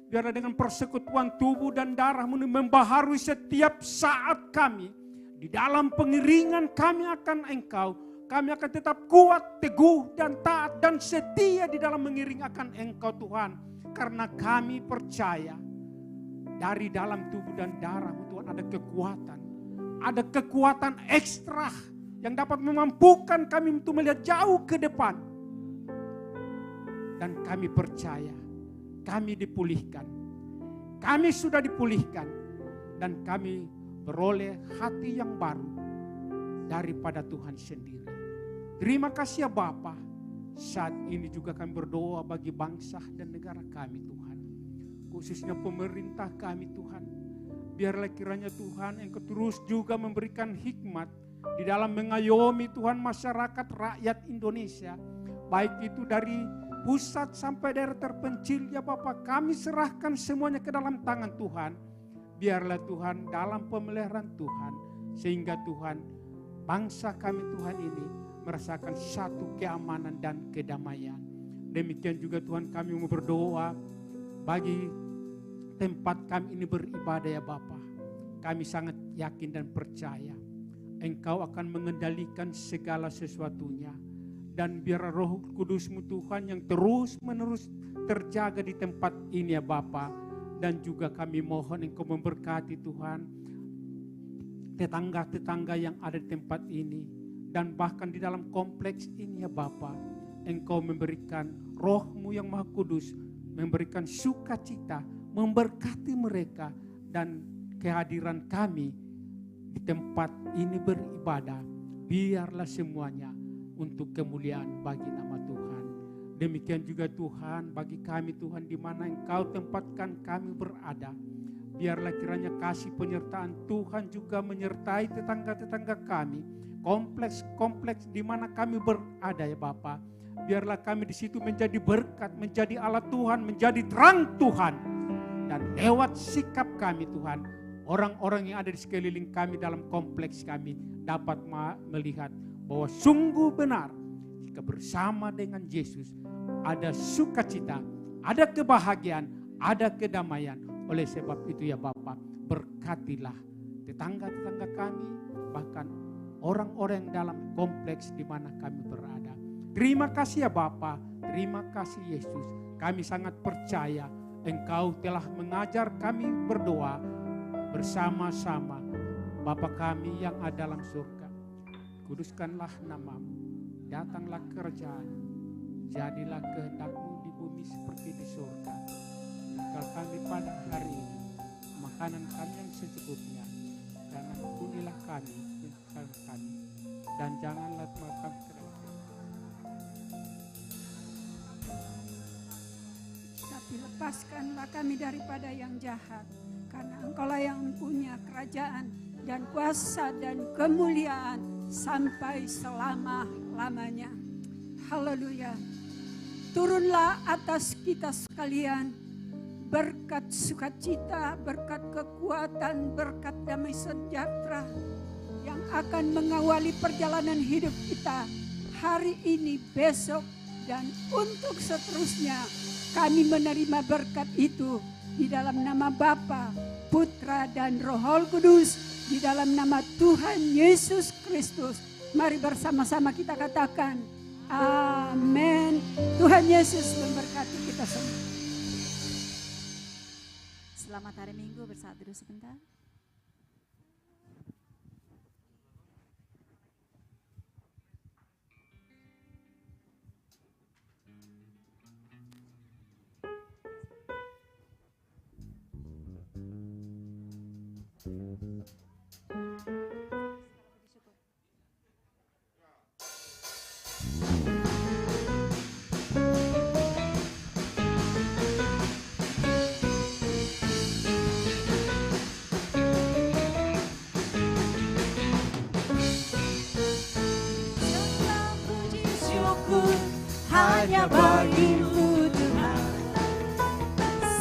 Biarlah dengan persekutuan tubuh dan darah-Mu ini membaharui setiap saat kami. Di dalam pengiringan kami akan Engkau. Kami akan tetap kuat, teguh dan taat dan setia di dalam mengiring akan Engkau Tuhan. Karena kami percaya dari dalam tubuh dan darah-Mu Tuhan ada kekuatan. Ada kekuatan ekstra yang dapat memampukan kami untuk melihat jauh ke depan. Dan kami percaya, kami dipulihkan. Kami sudah dipulihkan. Dan kami beroleh hati yang baru daripada Tuhan sendiri. Terima kasih ya Bapa. Saat ini juga kami berdoa bagi bangsa dan negara kami Tuhan. Khususnya pemerintah kami Tuhan. Biarlah kiranya Tuhan Engkau terus juga memberikan hikmat di dalam mengayomi Tuhan masyarakat rakyat Indonesia. Baik itu dari pusat sampai daerah terpencil ya Bapa, kami serahkan semuanya ke dalam tangan Tuhan. Biarlah Tuhan dalam pemeliharaan Tuhan, sehingga Tuhan bangsa kami Tuhan ini merasakan satu keamanan dan kedamaian. Demikian juga Tuhan kami mau berdoa bagi tempat kami ini beribadah ya Bapa. Kami sangat yakin dan percaya Engkau akan mengendalikan segala sesuatunya. Dan biar Roh Kudus-Mu Tuhan yang terus menerus terjaga di tempat ini ya Bapa. Dan juga kami mohon Engkau memberkati Tuhan tetangga-tetangga yang ada di tempat ini. Dan bahkan di dalam kompleks ini ya Bapa. Engkau memberikan Roh-Mu yang Maha Kudus. Memberikan sukacita, memberkati mereka. Dan kehadiran kami di tempat ini beribadah. Biarlah semuanya untuk kemuliaan bagi nama Tuhan. Demikian juga Tuhan bagi kami Tuhan di mana Engkau tempatkan kami berada. Biarlah kiranya kasih penyertaan Tuhan juga menyertai tetangga-tetangga kami. Kompleks-kompleks di mana kami berada ya Bapa. Biarlah kami di situ menjadi berkat, menjadi alat Tuhan, menjadi terang Tuhan. Dan lewat sikap kami Tuhan, orang-orang yang ada di sekeliling kami dalam kompleks kami dapat melihat bahwa sungguh benar jika bersama dengan Yesus ada sukacita, ada kebahagiaan, ada kedamaian. Oleh sebab itu ya Bapa, berkatilah tetangga-tetangga kami, bahkan orang-orang dalam kompleks di mana kami berada. Terima kasih ya Bapa, terima kasih Yesus. Kami sangat percaya Engkau telah mengajar kami berdoa bersama-sama. Bapa kami yang ada dalam surga, kuduskanlah namamu, datanglah kerajaan, jadilah kehendak-Mu di bumi seperti di surga. Bekal kami pada hari ini, makanan kami yang secukupnya, dan ampunilah kami kesalahan kami, dan janganlah makan Tapi lepaskanlah kami daripada yang jahat, karena Engkaulah yang punya kerajaan dan kuasa dan kemuliaan sampai selama-lamanya. Haleluya. Turunlah atas kita sekalian berkat sukacita, berkat kekuatan, berkat damai sejahtera yang akan mengawali perjalanan hidup kita hari ini, besok, dan untuk seterusnya. Kami menerima berkat itu di dalam nama Bapa, Putra, dan Roh Kudus, di dalam nama Tuhan Yesus Kristus. Mari bersama-sama kita katakan, amin. Tuhan Yesus memberkati kita semua. Selamat hari Minggu, bersatu dulu sebentar. Hanya bagi-Mu Tuhan,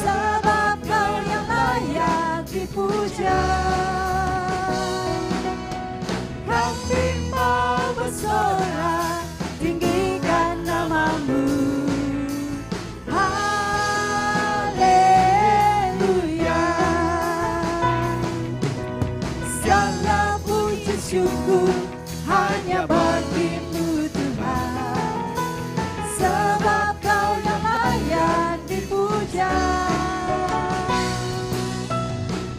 sebab Kau yang layak dipuja. Kami mau bersorak, tinggikan nama-Mu. Haleluya. Segala puji syukur hanya bagi-Mu Tuhan, sebab Kau yang layak dipuja.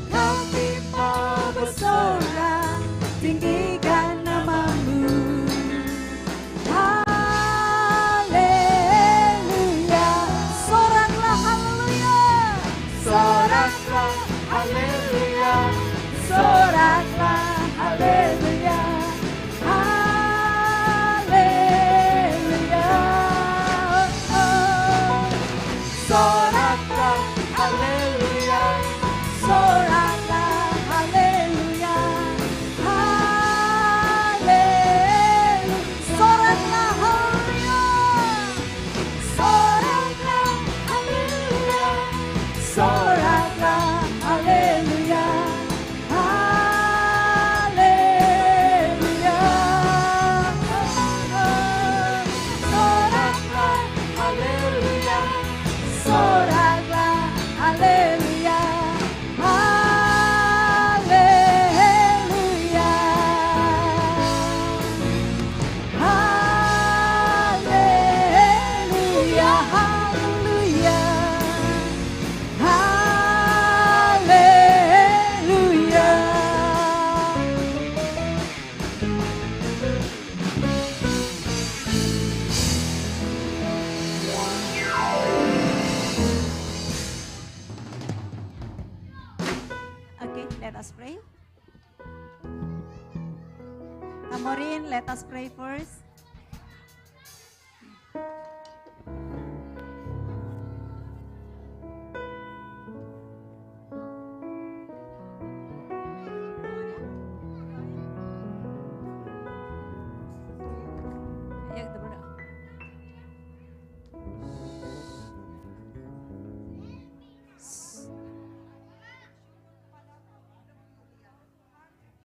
Kami mau bersorak, tinggikan nama-Mu. Haleluya. Soraklah haleluya. Soraklah haleluya. Soraklah haleluya. Haleluya. Soraklah haleluya. Soraklah haleluya. Haleluya. Soraklah haleluya. Soraklah haleluya. Soraklah haleluya. Haleluya. Soraklah haleluya. Soraklah haleluya. Haleluya. Haleluya. Haleluya. Haleluya. Okay, let us pray. Tamorin, let us pray first.